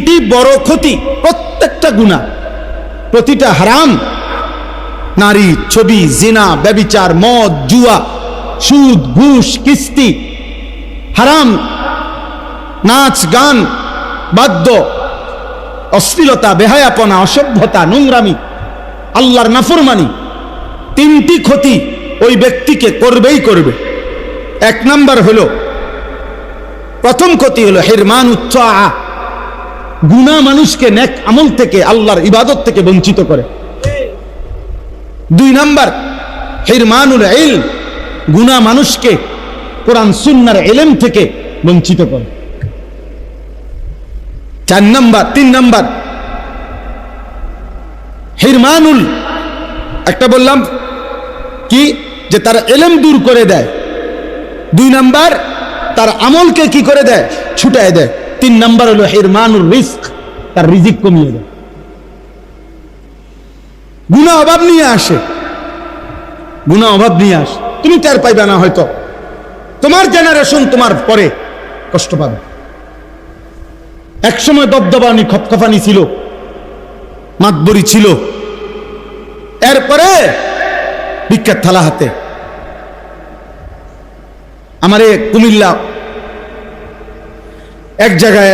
তিনটি বড় ক্ষতি, প্রত্যেকটা গুনাহ, প্রতিটা হারাম। নারী, ছবি, জিনা, ব্যভিচার, মদ, জুয়া, সুদ, ঘুষ, কিস্তি, হারাম, নাচ, গান, বাদ্য, অশ্লীলতা, বেহায়াপনা, অসভ্যতা, নোংরামি, আল্লাহর নাফরমানি, তিনটি ক্ষতি ওই ব্যক্তিকে করবেই করবে। এক নাম্বার হলো, প্রথম ক্ষতি হলো হিরমানুত তাআ, গুনাহ মানুষকে নেক আমল থেকে, আল্লাহর ইবাদত থেকে বঞ্চিত করে। দুই নাম্বার হিরমানুল ইলম, গুনাহ মানুষকে কোরআন সুন্নাহর ইলম থেকে বঞ্চিত করে। তিন নাম্বার হিরমানুল, একটা বললাম কি যে তার ইলম দূর করে দেয়। দুই নাম্বার তার আমলকে কি করে দেয়, ছুটায় দেয়। তিন নাম্বার হলো হিরমানুর রিজক, তার রিজিক কমিয়ে দেয়। গুনাহ অভাব নিয়ে আসে, গুনাহ অভাব নিয়ে আসে। তুমি টের পাইবে না, হয়তো তোমার জেনারেশন তোমার পরে কষ্ট পাবে। একসময় দবদবানি খপখপানি ছিল, মাতবরি ছিল, এরপরে বিখ্যাত থালা হাতে। আমারে কুমিল্লা এক জায়গায়,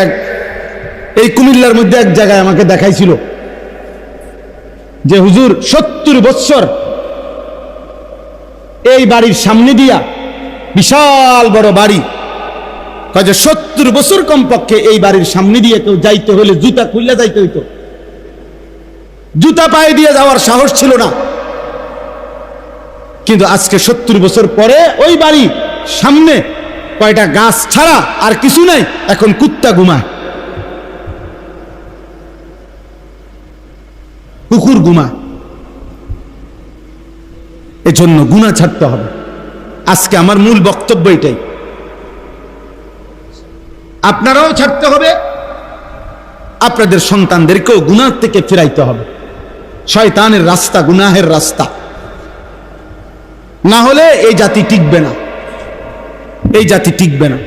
এই কুমিল্লার মধ্যে এক জায়গায় আমাকে দেখাইছিল যে হুজুর 70 বছর এই বাড়ির সামনে দিয়া, বিশাল বড় বাড়ি, কয় যে 70 বছর কমপক্ষে এই বাড়ির সামনে দিয়ে কেউ যাইতে হলে জুতা খুললে যাইতে হইতো, জুতা পায়ে দিয়ে যাওয়ার সাহস ছিল না। কিন্তু আজকে 70 বছর পরে ওই বাড়ি সামনে কয়টা গাছ ছাড়া আর কিছু নাই, এখন কুত্তা ঘুমায়, কুকুর ঘুমায়। এজন্য গুনাহ ছাড়তে হবে। আজকে আমার মূল বক্তব্য এটাই, আপনারাও ছাড়তে হবে, আপনাদের সন্তানদেরকেও গুনাহ থেকে ফিরাইতে হবে। শয়তানের রাস্তা গুনাহের রাস্তা, না হলে এই জাতি টিকবে না, এই জাতি টিকবে না।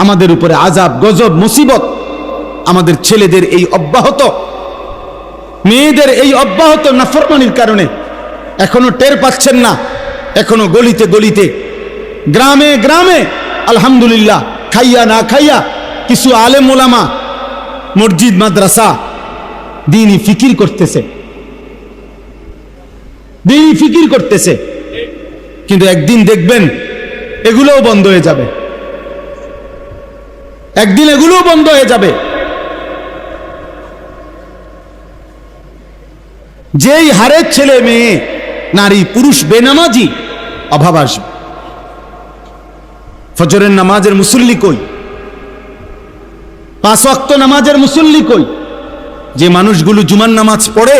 আমাদের উপরে আযাব, গজব, মুসিবত, আমাদের ছেলেদের এই অব্যাহত, মেয়েদের এই অব্যাহত নাফরমানির কারণে এখনো টের পাচ্ছেন না। এখনো গলিতে গলিতে, গ্রামে গ্রামে আলহামদুলিল্লাহ খাইয়া না খাইয়া কিছু আলেম ওলামা মসজিদ মাদ্রাসা দ্বীনি ফিকির করতেছে, দ্বীনি ফিকির করতেছে। কিন্তু একদিন দেখবেন এগুলোও বন্ধ হয়ে যাবে, একদিন এগুলোও বন্ধ হয়ে যাবে। যেই হারে ছেলে মেয়ে, নারী পুরুষ বেনামাজি, অভাব আসবে। ফজরের নামাজের মুসল্লি কই, 5 ওয়াক্ত নামাজের মুসল্লি কই? যে মানুষগুলো জুমার নামাজ পড়ে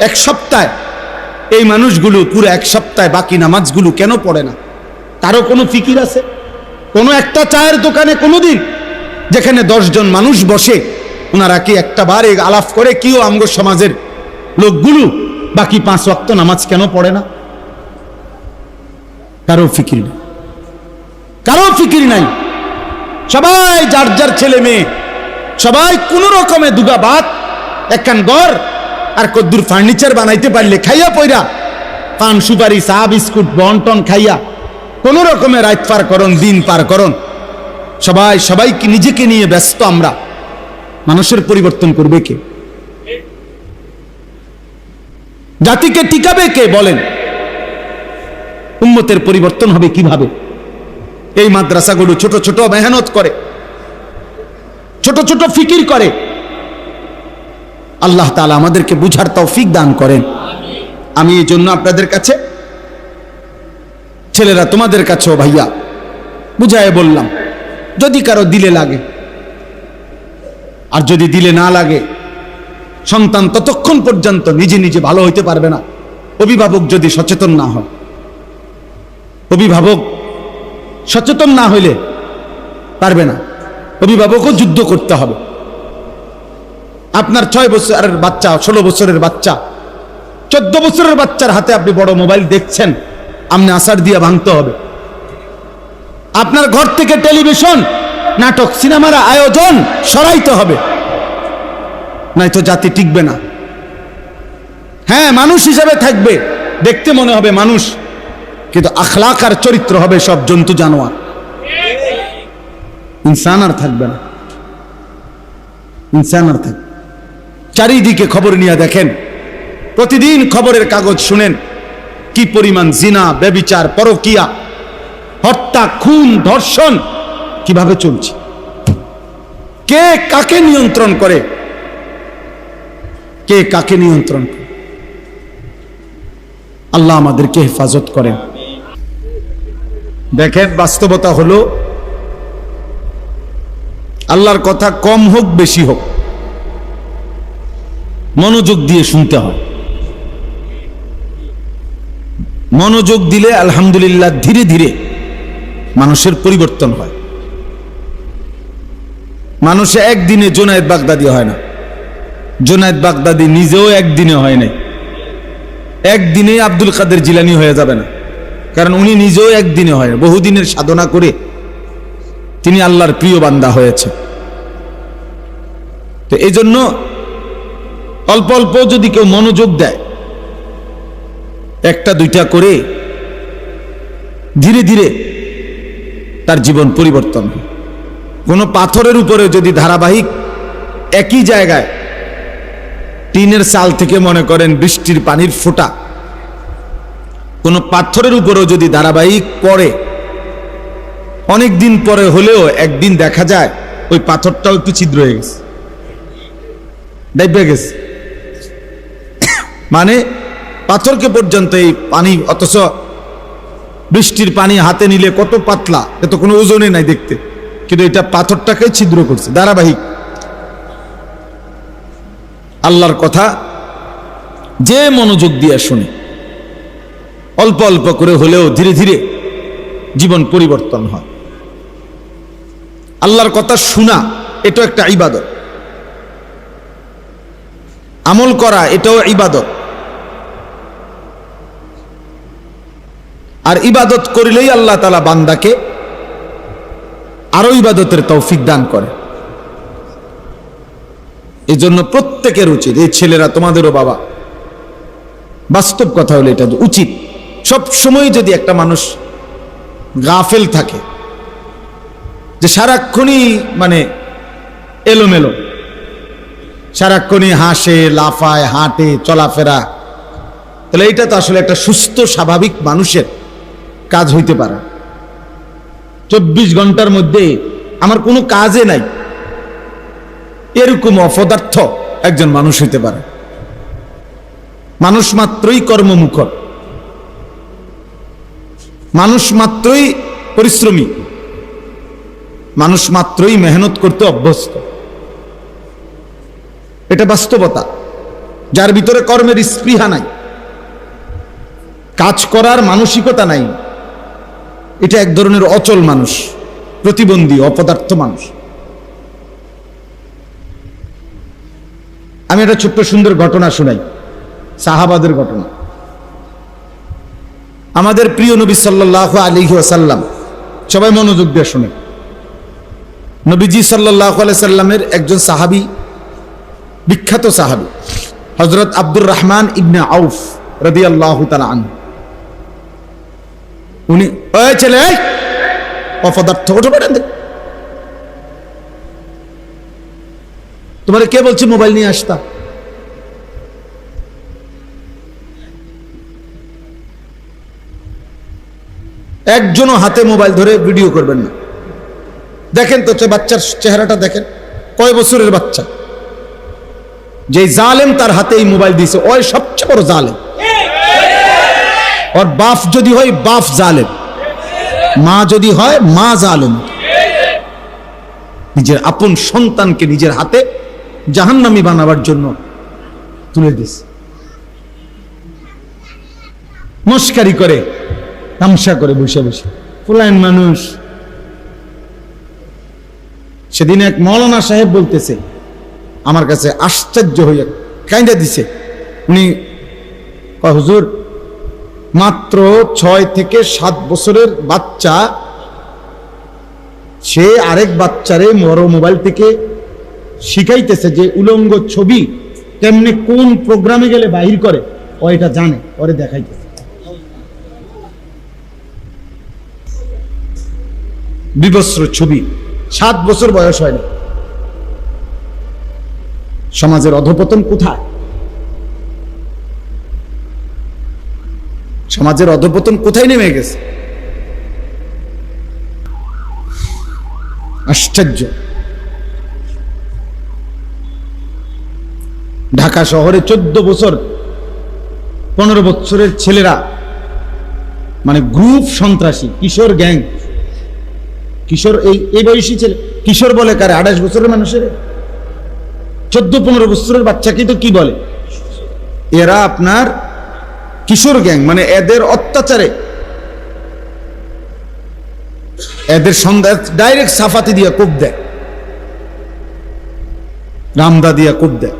এক সপ্তাহে, এই মানুষগুলো পুরো এক সপ্তাহে বাকি নামাজগুলো কেন পড়ে না? কারো কোনো ফিকির আছে? কোনো একটা চায়ের দোকানে কোনোদিন যেখানে 10 জন মানুষ বসে, ওনারা কি একটা বারে আলাপ করে কিও আমগো সমাজের লোকগুলো বাকি 5 ওয়াক্ত নামাজ কেন পড়ে না? কারো ফিকির নেই, কারো ফিকির নাই। সবাই যার যার ছেলে মেয়ে, সবাই কোন রকমে দুগা ভাত, একখান ঘর আর কদ্দুর ফার্নিচার বানাইতে পারলে খাইয়া পয়রা, পান সুপারি চা বিস্কুট বন্টন খাইয়া কোন রকমে রাত পার করন, দিন পার করন। সবাই সবাইকে নিজেকে নিয়ে ব্যস্ত। আমরা মানুষের পরিবর্তন করবে কে? জাতিকে টিকাবে কে? বলেন। উম্মতের পরিবর্তন হবে কিভাবে? এই মাদ্রাসাগুলো ছোট ছোট মেহনত করে, ছোট ছোট ফিকির করে। আল্লাহ তাআলা আমাদেরকে বুঝার তৌফিক দান করেন। আমি এই জন্য আপনাদের কাছে, ছেলেরা তোমাদের কাছেও ভাইয়া বুঝায় বললাম, যদি কারো দিলে লাগে, আর যদি দিলে না লাগে, সন্তান ততক্ষণ পর্যন্ত নিজে নিজে ভালো হইতে পারবে না অভিভাবক যদি সচেতন না হয়। অভিভাবক সচেতন না হইলে পারবে না, অভিভাবকও যুদ্ধ করতে হবে। আপনার 6 বছরের বাচ্চা, 16 বছরের বাচ্চা, 14 বছরের বাচ্চার হাতে আপনি বড় মোবাইল দেখছেন, আপনি আসার দিয়ে ভাঙতে হবে। আপনার ঘর থেকে টেলিভিশন, নাটক, সিনেমার আয়োজন সরাইতে হবে। নয়তো জাতি টিকবে না। হ্যাঁ, মানুষ হিসাবে থাকবে, দেখতে মনে হবে মানুষ, কিন্তু আখলাক আর চরিত্র হবে সব জন্তু জানোয়ার, ইনসান আর থাকবে না, ইনসান আর থাকবে। চারিদিকে খবর নিয়ে দেখেন, প্রতিদিন খবরের কাগজ শুনেন কি পরিমাণ জিনা, ব্যভিচার, পরকিয়া, হত্যা, খুন, ধর্ষণ কিভাবে চলছে, কে কাকে নিয়ন্ত্রণ করে, কে কাকে নিয়ন্ত্রণ করে। আল্লাহ আমাদেরকে হেফাজত করেন। দেখেন, বাস্তবতা হলো আল্লাহর কথা কম হোক বেশি হোক মনোযোগ দিয়ে শুনতে হয়। মনোযোগ দিলে আলহামদুলিল্লাহ ধীরে ধীরে মানুষের পরিবর্তন হয়। মানুষে একদিনে জুনায়েদ বাগদাদি হয় না, জুনায়েদ বাগদাদি নিজেও একদিনে হয় নাই, একদিনে আব্দুল কাদের জিলানী হয়ে যাবে না, কারণ উনি নিজেও একদিনে হয় না, বহুদিনের সাধনা করে তিনি আল্লাহর প্রিয় বান্দা হয়েছে। তো এই জন্য অল্প অল্প যদি কেউ মনোযোগ দেয়, একটা দুইটা করে, ধীরে ধীরে তার জীবন পরিবর্তন হয়। কোনো পাথরের উপরে যদি ধারাবাহিক একই জায়গায় টিনের চাল থেকে মনে করেন বৃষ্টির পানির ফোঁটা, কোনো পাথরের উপরেও যদি ধারাবাহিক পড়ে, অনেক দিন পরে হলেও একদিন দেখা যায় ওই পাথরটাও একটু ছিদ্র হয়ে গেছে, ডাইবে গেছে। মানে পাথরকে পর্যন্ত এই পানি, অথচ বৃষ্টির পানি হাতে নিলে কত পাতলা, এত কোনো ওজনে নাই দেখতে, কিন্তু এটা পাথরটাকে ছিদ্র করছে ধারাবাহিক। আল্লাহর কথা যে মনোযোগ দিয়ে শুনে, অল্প অল্প করে হলেও ধীরে ধীরে জীবন পরিবর্তন হয়। আল্লাহর কথা শোনা এটাও একটা ইবাদত, আমল করা এটাও ইবাদত। আর ইবাদত করিলেই আল্লাহ তাআলা বান্দাকে আরো ইবাদতের তৌফিক দান করে। এই জন্য প্রত্যেকের উচিত, এই ছেলেরা তোমাদেরও বাবা, বাস্তব কথা হলো এটা উচিত, সব সময় যদি একটা মানুষ গাফেল থাকে, যে সারাক্ষণই মানে এলোমেলো, সারাক্ষণই হাসে, লাফায়, হাঁটে, চলাফেরা, তাহলে এটা তো আসলে একটা সুস্থ স্বাভাবিক মানুষের কাজ হইতে পারে। 24 ঘন্টার মধ্যে আমার কোনো কাজে নাই, এরকম অপদার্থ একজন মানুষ হইতে পারে। মানুষ মাত্রই কর্মমুখর, মানুষ মাত্রই পরিশ্রমী, মানুষ মাত্রই মেহনত করতে অভ্যস্ত। এটা বাস্তবতা। যার ভিতরে কর্মের স্পৃহা নাই, কাজ করার মানসিকতা নাই, এটা এক ধরনের অচল মানুষ, প্রতিবন্ধী, অপদার্থ মানুষ। আমি একটা ছোট্ট সুন্দর ঘটনা শোনাই, সাহাবাদের ঘটনা। আমাদের প্রিয় নবী সাল্লাল্লাহু আলাইহি ওয়াসাল্লাম, সবাই মনোযোগ দিয়ে শুনে, নবীজি সাল্লাল্লাহু আলাইহি সাল্লামের একজন সাহাবী, বিখ্যাত সাহাবী হযরত আব্দুর রহমান ইবনে আউফ রাদিয়াল্লাহু তাআলা আনহু। উনি, ওই ছেলে, অপদার্থ, ওঠো বেড়ান, তোমার কে বলছে মোবাইল নিয়ে আসতা? একজনও হাতে মোবাইল ধরে ভিডিও করবেন না। দেখেন তো বাচ্চার চেহারাটা দেখেন, কয় বছরের বাচ্চা, যে জালেম তার হাতে এই মোবাইল দিয়েছে, ওই সবচেয়ে বড় জালেম। ওর বাপ যদি হয় বাপ জালেম, মা যদি হয় মা জালেম। নিজের আপন সন্তানকে নিজের হাতে জাহান্নামী বানাবার জন্য তুলে দিছে, মস্কারি করে, তামসা করে বসে বসে। ফুলাইন মানুষ। সেদিন এক মৌলানা সাহেব বলতেছে, আমার কাছে আশ্চর্য হয়ে কাইন্দা দিছে। উনি, হুজুর, মাত্র 6 থেকে 7 বছরের বাচ্চা, সে আরেক বাচ্চারে বড় মোবাইল থেকে শিখাইতেছে যে উলঙ্গ ছবি কেমনে কোন প্রোগ্রামে গেলে বাহির করে, ও এটা জানে, ওরে দেখাইতেছে। বিবস্ত্র ছবি, 7 বছর বয়স হয়নি। সমাজের অধঃপতন কোথায়? সমাজের অধঃপতন কোথায় নেমে গেছে? আশ্চর্য। ঢাকা শহরে 14 বছর 15 বছরের ছেলেরা, মানে গ্রুপ সন্ত্রাসী, কিশোর গ্যাং, কিশোর এই বয়সী ছেলে, কিশোর বলে কারে? 28 বছরের মানুষের 14-15 বছরের বাচ্চাকে তো কি বলে? এরা আপনার কিশোর গ্যাং, মানে এদের অত্যাচারে এদের সন্ধ্যা ডাইরেক্ট সাফাতি দিয়া কোপ দেয়, রামদা দিয়া কোপ দেয়,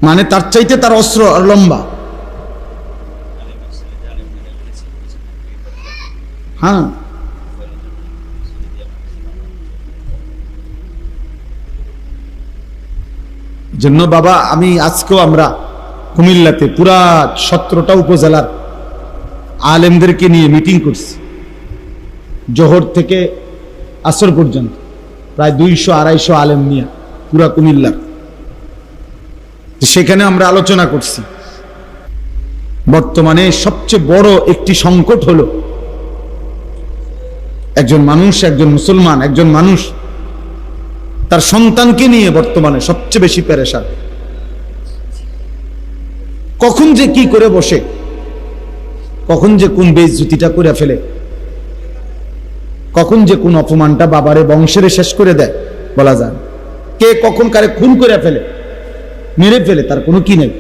মানে তার চাইতে তার অস্ত্র আর লম্বা। হ্যাঁ, জন্য বাবা আমি আজকেও আমরা কুমিল্লাতে পুরা 17টা উপজেলার আলেমদেরকে নিয়ে মিটিং করছি, জোহর থেকে আসর পর্যন্ত প্রায় 200-250 আলেম নিয়ে পুরা কুমিল্লার। সেখানে আমরা আলোচনা করছি বর্তমানে সবচেয়ে বড় একটি সংকট হলো একজন মানুষ, একজন মুসলমান, একজন মানুষ তার সন্তানকে নিয়ে বর্তমানে সবচেয়ে বেশি পেরেশান। কখন যে কি করে বসে, কখন যে কোন বেইজ্জতিটা করে ফেলে, কখন যে কোন অপমানটা বাবারে বংশের শেষ করে দেয় বলা যায় না। কে কখন কারে খুন করে ফেলে, মেরে ফেলে, তার কোনো কি নেই।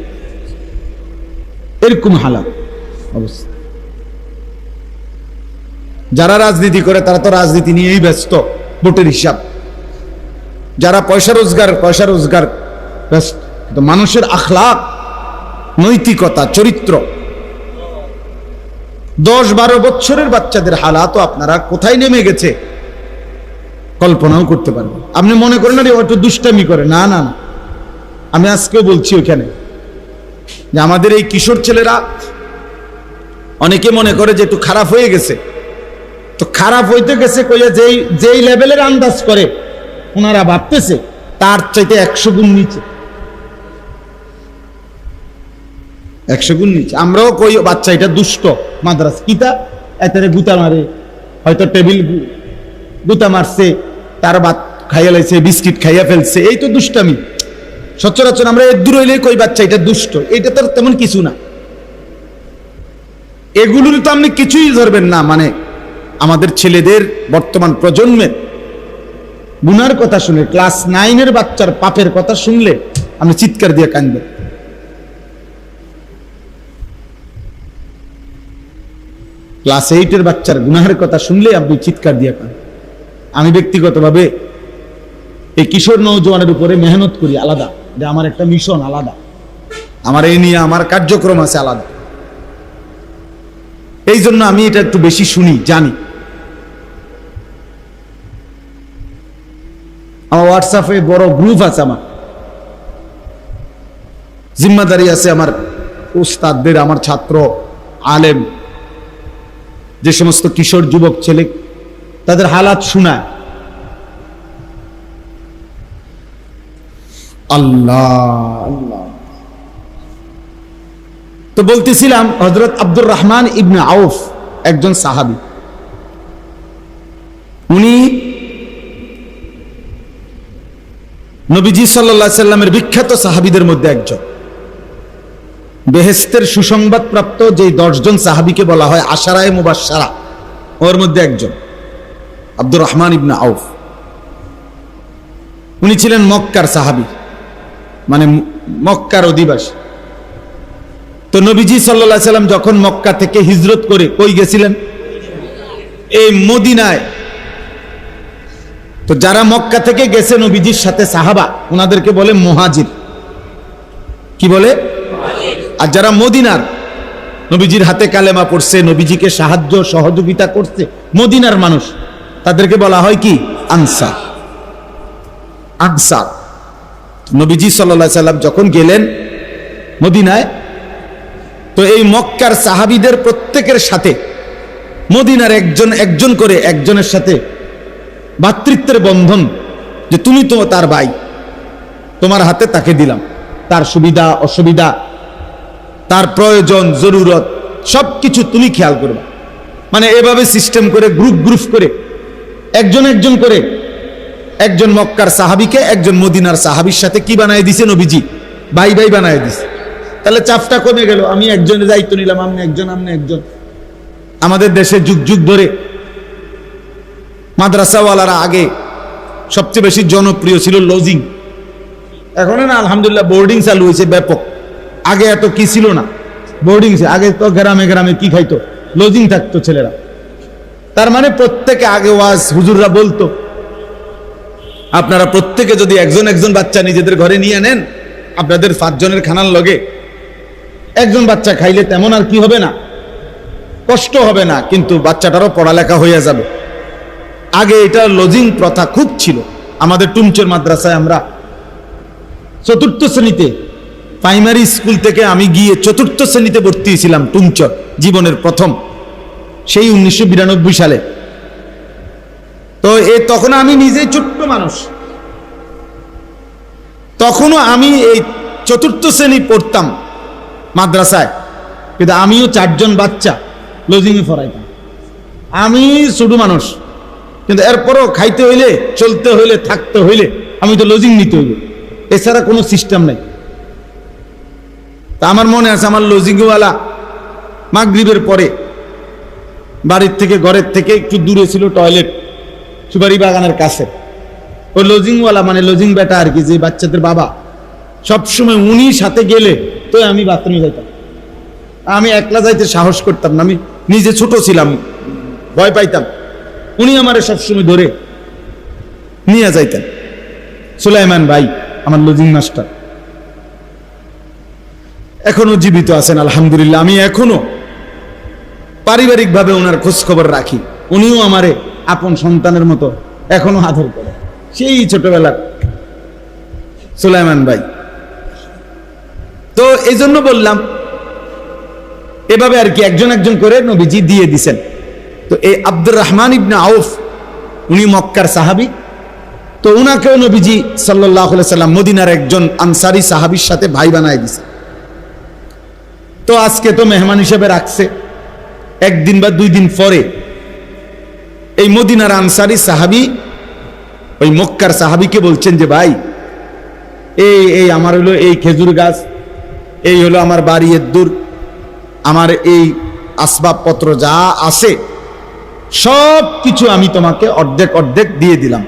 এরকম হালাত অবস্থা। যারা রাজনীতি করে তারা তো রাজনীতি নিয়েই ব্যস্ত, ভোটের হিসাব। যারা পয়সা রোজগার ব্যস্ত, কিন্তু মানুষের আখলাক, নৈতিকতা, চরিত্র, 10-12 বছরের বাচ্চাদের হালাতও আপনারা কোথায় নেমে গেছে কল্পনাও করতে পারবেন। আপনি মনে করেন না হয়তো দুষ্টামি করে, না না না, আমি আজকেও বলছি ওখানে যে আমাদের এই কিশোর ছেলেরা অনেকে মনে করে যে একটু খারাপ হয়ে গেছে, তো খারাপ হইতে গেছে কইয়া যেই লেভেলের আন্দাজ করে ওনারা ভাবতেছে তার চাইতে 100 গুণ নিচে, 100 গুণ নিচে। আমরাও কই বাচ্চা এটা দুষ্ট, মাদ্রাস কিতা এতারে গুতা মারে, হয়তো টেবিল গুতা মারছে, তার ভাত খাইয়া লাইছে, বিস্কিট খাইয়া ফেলছে, এই তো দুষ্টামি। সচরাচর আমরা এর দূর হইলে কই বাচ্চা এটা দুষ্ট, এটা তো তেমন কিছু না। এগুলোর তো আপনি কিছুই ধরবেন না। মানে আমাদের ছেলেদের বর্তমান প্রজন্মের গুনার কথা শুনে, ক্লাস 9-এর বাচ্চার পাপের কথা শুনলে আপনি চিৎকার দিয়ে কাঁদবেন। ক্লাস 8-এর বাচ্চার গুনাহের কথা শুনলে আপনি চিৎকার দিয়ে কাঁদবেন। আমি ব্যক্তিগতভাবে এই কিশোর নৌজওয়ানের উপরে মেহনত করি আলাদা, যে আমার একটা মিশন আলাদা, আমার এই নিয়ে আমার কার্যক্রম আছে আলাদা। এই জন্য আমি এটা একটু বেশি শুনি, জানি। আমার হোয়াটসঅ্যাপে বড় গ্রুপ আছে, আমার জিম্মাদারি আছে আমার উস্তাদদের, আমার ছাত্র আলেম, যে সমস্ত কিশোর যুবক ছেলে তাদের হালাত শোনায়। আল্লাহ আল্লাহ। তো বলতেছিলাম হযরত আব্দুর রহমান ইবনে আউফ একজন সাহাবী, উনি নবীজি সাল্লাল্লাহু আলাইহি সাল্লামের বিখ্যাত সাহাবীদের মধ্যে একজন। বেহেশতের সুসংবাদ প্রাপ্ত যে 10 জন সাহাবীকে বলা হয় আশারায়ে মুবাশশারা, ওর মধ্যে একজন আব্দুর রহমান ইবনে আউফ। উনি ছিলেন মক্কার সাহাবী, মানে মক্কার অধিবাসী। তো নবীজি সাল্লাল্লাহু আলাইহি সাল্লাম যখন মক্কা থেকে হিজরত করে কই গেছিলেন? এই মদিনায়। তো যারা মক্কা থেকে গেছে নবীজির সাথে সাহাবা, ওনাদেরকে বলে মুহাজির। কি বলে? আর যারা মদিনার নবীজির হাতে কালেমা পড়ছে, নবীজিকে সাহায্য সহযোগিতা করছে, মদিনার মানুষ, তাদেরকে বলা হয় কি? আনসার। আনসার। নবীজি সাল্লাল্লাহু আলাইহি সাল্লাম যখন গেলেন মদিনায়, তো এই মক্কার সাহাবীদের প্রত্যেকের সাথে মদিনার একজন একজন করে একজনের সাথে ভ্রাতৃত্বের বন্ধন, যে তুমি তো তার ভাই, তোমার হাতে তাকে দিলাম, তার সুবিধা অসুবিধা, তার প্রয়োজন জরুরত সবকিছু তুমি খেয়াল করবে। মানে এভাবে সিস্টেম করে গ্রুপ গ্রুপ করে একজন একজন করে একজন মক্কার সাহাবীকে একজন মদিনার সাহাবীর সাথে কি বানায় দিছে নবীজি? ভাই ভাই বানায় দিছে। তাহলে চাপটা কমে গেল, আমি একজনের দায়িত্ব নিলাম, আপনি একজন আপনি একজন। আমাদের দেশে যুগ যুগ ধরে মাদ্রাসাওয়ালারা আগে সবচেয়ে বেশি জনপ্রিয় ছিল লজিং। এখন না আলহামদুলিল্লাহ বোর্ডিং চালু হয়েছে ব্যাপক। আগে এত কি ছিল না, বোর্ডিং। আগে তো গ্রামে গ্রামে কি খাইতো, লজিং থাকতো ছেলেরা। তার মানে প্রত্যেকে আগে ওয়াজ হুজুররা বলতো, আপনারা প্রত্যেকে যদি একজন একজন বাচ্চা নিজেদের ঘরে নিয়ে নেন, আপনাদের 5 জনের খানার লগে একজন বাচ্চা খাইলে তেমন আর কি হবে না, কষ্ট হবে না, কিন্তু বাচ্চাটারও পড়ালেখা হয়ে যাবে। আগে এটা লজিং প্রথা খুব ছিল। আমাদের টুমচর মাদ্রাসায় আমরা 4র্থ শ্রেণীতে, প্রাইমারি স্কুল থেকে আমি গিয়ে 4র্থ শ্রেণীতে ভর্তি হয়েছিলাম টুমচর, জীবনের প্রথম, সেই 1992 সালে। তো তখন আমি নিজেই ছোট্ট মানুষ, তখনও আমি এই 4র্থ শ্রেণী পড়তাম মাদ্রাসায়, কিন্তু আমিও 4 জন বাচ্চা লজিংয়ে পড়াইতাম। আমি ছোট মানুষ, কিন্তু এরপরও খাইতে হইলে, চলতে হইলে, থাকতে হইলে আমি তো লজিং নিতে হইবে, এছাড়া কোনো সিস্টেম নাই। তা আমার মনে আছে, আমার লজিংওয়ালা মাগরিবের পরে বাড়ির থেকে, ঘরের থেকে একটু দূরে ছিল টয়লেট, সুপারি বাগানের কাছে। ওই লজিংওয়ালা মানে লজিং বেটা আর কি, যে বাচ্চাদের বাবা, সবসময় উনি সাথে গেলে তো আমি বাথরুমে যাইতাম। আমি একলা যাইতে সাহস করতাম না, আমি নিজে ছোট ছিলাম, ভয় পাইতাম। উনি আমারে সবসময় ধরে নিয়ে যাইতেন। সুলাইমান ভাই আমার লজিং মাস্টার, এখনো জীবিত আছেন আলহামদুলিল্লাহ। আমি এখনো পারিবারিকভাবে ওনার খোঁজ খবর রাখি। উনিও আমারে আপন সন্তানের মতো এখনো আদর করে, সেই ছোটবেলার সুলাইমান ভাই। তো এই জন্য বললাম, এভাবে আর কি একজন একজন করে নবীজি দিয়ে দিছেন। তো এই আব্দুর রহমান ইবনে আউফ, উনি মক্কার সাহাবী। তো উনাকেও নবীজি সাল্লাল্লাহু আলাইহি সাল্লাম মদিনার একজন আনসারী সাহাবীর সাথে ভাই বানায় দিছে। তো আজকে তো মেহমান হিসেবে রাখছে। 1 দিন বা 2 দিন পরে এই মদিনার আনসারী সাহাবী ওই মক্কার সাহাবীকে বলছেন যে, ভাই এই আমার হলো এই খেজুর গাছ, এই হলো আমার বাড়ি এদ্দুর, আমার এই আসবাবপত্র যা আছে সব কিছু আমি তোমাকে অর্ধেক অর্ধেক দিয়ে দিলাম,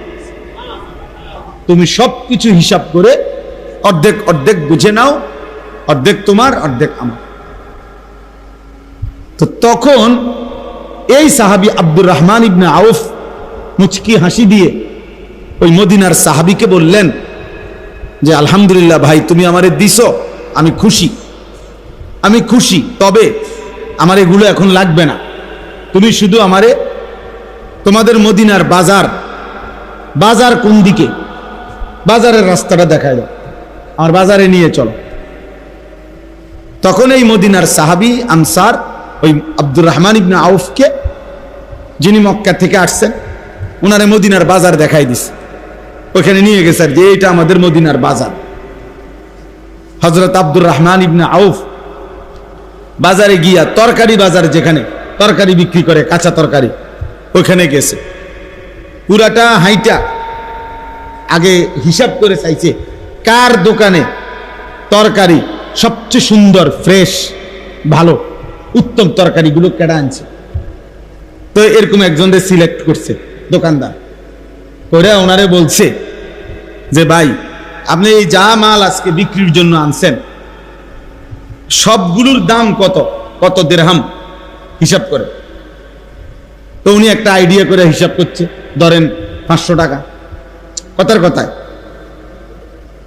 তুমি সব কিছু হিসাব করে অর্ধেক অর্ধেক বুঝে নাও, অর্ধেক তোমার অর্ধেক আমার। তো তখন এই সাহাবী আব্দুর রহমান ইবনে আউফ মুচকি হাসি দিয়ে ওই মদিনার সাহাবীকে বললেন যে, আলহামদুলিল্লাহ ভাই, তুমি আমারে দিছো, আমি খুশি, আমি খুশি, তবে আমার এগুলো এখন লাগবে না, তুমি শুধু আমারে তোমাদের মদিনার বাজার কোন দিকে, বাজারের রাস্তাটা দেখায় দাও, আমার বাজারে নিয়ে চলো। তখন এই মদিনার সাহাবী আনসার ওই আব্দুর রহমান ইবনে আউফকে, যিনি মক্কা থেকে আসছেন, ওনারে মদিনার বাজার দেখাই দিছে, ওখানে নিয়ে গেছে যে এটা আমাদের মদিনার বাজার। হযরত আব্দুর রহমান ইবনে আউফ বাজারে গিয়া, তরকারি বাজার যেখানে তরকারি বিক্রি করে, কাঁচা তরকারি, ওখানে গেছে। পুরাটা হাইটা আগে হিসাব করে চাইছে কার দোকানে তরকারি সবচেয়ে সুন্দর, ফ্রেশ, ভালো, উত্তম তরকারিগুলো কেডা আনছে। তো এরকম একজনদের সিলেক্ট করছে দোকানদার, করে ওনারে বলছে যে, ভাই আপনি এই যা মাল আজকে বিক্রির জন্য আনছেন সবগুলোর দাম কত, কত দিরহাম হিসাব করে। তো উনি একটা আইডিয়া করে হিসাব করছে, ধরেন 500 টাকা, কথার কথায়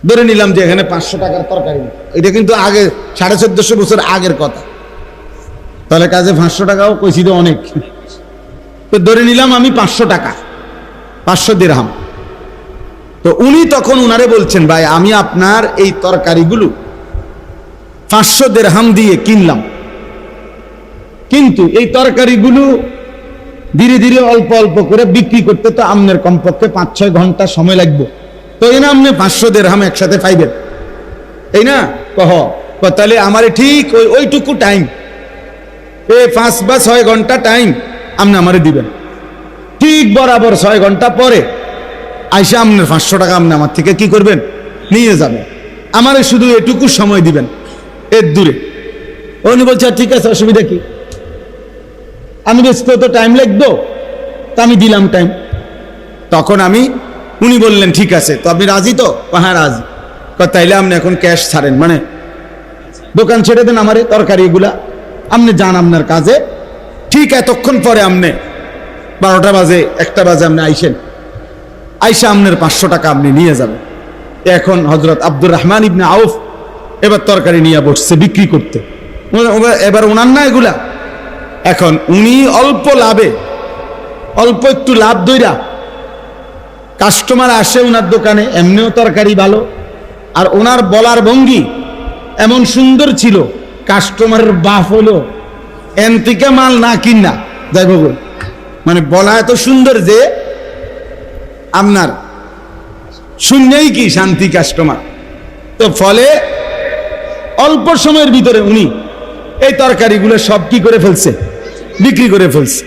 ধরে নিলাম যে এখানে 500 টাকার তরকারি। এটা কিন্তু আগে 1450 বছর আগের কথা, তাহলে কাজে 500 টাকাও কইছি তো অনেক। তো ধরে নিলাম আমি 500 টাকা, 500 দিরহাম। তো উনি তখন উনারে বলছেন, ভাই আমি আপনার এই তরকারিগুলো 500 দিরহাম দিয়ে কিনলাম, কিন্তু এই তরকারিগুলো ধীরে ধীরে অল্প অল্প করে বিক্রি করতে তো আপনার কমপক্ষে 5-6 ঘন্টা সময় লাগবে, তো এই না আপনি 500 দিরহাম একসাথে পাইবেন, এই না? তাহলে আমার ঠিক ওইটুকু টাইম, 5 বা 6 ঘন্টা টাইম আপনি আমারে দিবেন, ঠিক বরাবর 6 ঘন্টা পরে আইসা আপনার 500 টাকা আপনি আমার থেকে কি করবেন, নিয়ে যাবেন, আমারে শুধু এটুকু সময় দিবেন, এর দূরে। উনি বলছে ঠিক আছে, অসুবিধা কি, আমি ব্যস্ত, তো টাইম লাগবে, তা আমি দিলাম টাইম। তখন উনি বললেন ঠিক আছে, তো আপনি রাজি তো? হ্যাঁ রাজি। তাইলে আপনি এখন ক্যাশ ছাড়েন, মানে দোকান ছেড়ে দেন, আমারে তরকারি এগুলা আপনি যান আপনার কাজে, ঠিক এতক্ষণ পরে আপনি 12টা বাজে 1টা বাজে আপনি আইসা আপনার 500 টাকা আপনি নিয়ে যাবেন। এখন হযরত আব্দুর রহমান ইবনে আউফ এবার তরকারি নিয়ে বসছে বিক্রি করতে, এবার ওনার না এগুলা, এখন উনি অল্প লাভে, অল্প একটু লাভ দইরা কাস্টমার আসে ওনার দোকানে, এমনিও তরকারি ভালো, আর ওনার বলার ভঙ্গি এমন সুন্দর ছিল, কাস্টমারের বাপ হলো এনতিকে মাল না কিনা যাই বল, মানে বলা এত সুন্দর যে আপনার শুনলেই কি শান্তি কাস্টমার। তো ফলে অল্প সময়ের ভিতরে উনি এই তরকারিগুলো সব কি করে ফেলছে, বিক্রি করে ফেলছে,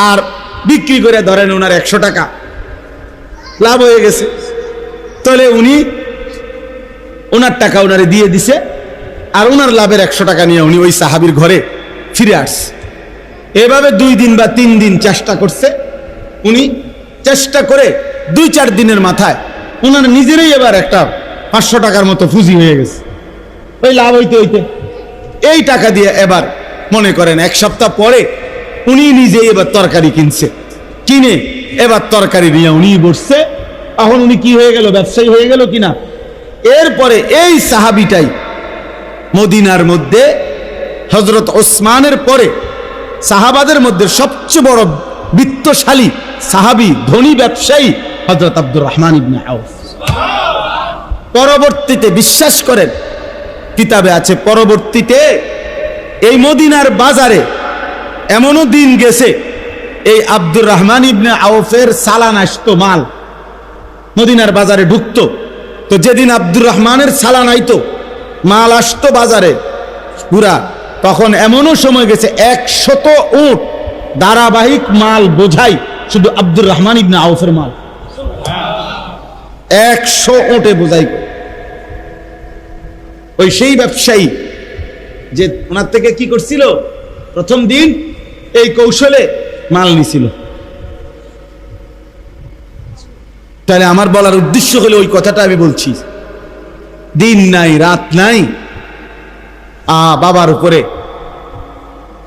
আর বিক্রি করে ধরেন ওনার 100 টাকা লাভ হয়ে গেছে, তাহলে উনি ওনার টাকা ওনারে দিয়ে দিছে, আর ওনার লাভের 100 টাকা নিয়ে উনি ওই সাহাবীর ঘরে ফিরে আসছে। এভাবে 2 দিন বা 3 দিন চেষ্টা করছে, উনি চেষ্টা করে 2-4 দিনের মাথায় ওনার নিজেরই এবার একটা 500 টাকার মতো পুঁজি হয়ে গেছে, ওই লাভ হইতে হইতে এই টাকা দিয়ে এবার মনে করেন 1 সপ্তাহ পরে উনি নিজেই এবার তরকারি কিনছে, কিনে এবার তরকারি নিয়ে উনি বসছে, এখন উনি কি হয়ে গেল, ব্যবসায়ী হয়ে গেল কিনা। এরপরে এই সাহাবিটাই মদিনার মধ্যে হযরত ওসমানের পরে সাহাবাদের মধ্যে সবচেয়ে বড় বিত্তশালী সাহাবী, ধনী ব্যবসায়ী হযরত আব্দুর রহমান ইবনে আউফ। পরবর্তীতে বিশ্বাস করেন, কিতাবে আছে, পরবর্তীতে এই মদিনার বাজারে এমনও দিন গেছে, এই আব্দুর রহমান ইবনে আউফের চালান আসতো, মাল মদিনার বাজারে ঢুকতো, তো যেদিন আব্দুর রহমানের চালান আইতো, মাল আসতো বাজারে পুরা, তখন এমনও সময় গেছে 100 উট ধারাবাহিক মাল বোঝাই শুধু আব্দুর রহমান ইবনে আউফের মাল, 100 উটে বোঝাই। ওই সেই ব্যবসায়ী যে ওনার থেকে কি করছিল, প্রথম দিন এই কৌশলে মাল নিছিল। তাহলে আমার বলার উদ্দেশ্য হলো ওই কথাটা আমি বলছি, দিন নাই রাত নাই, বাবার উপরে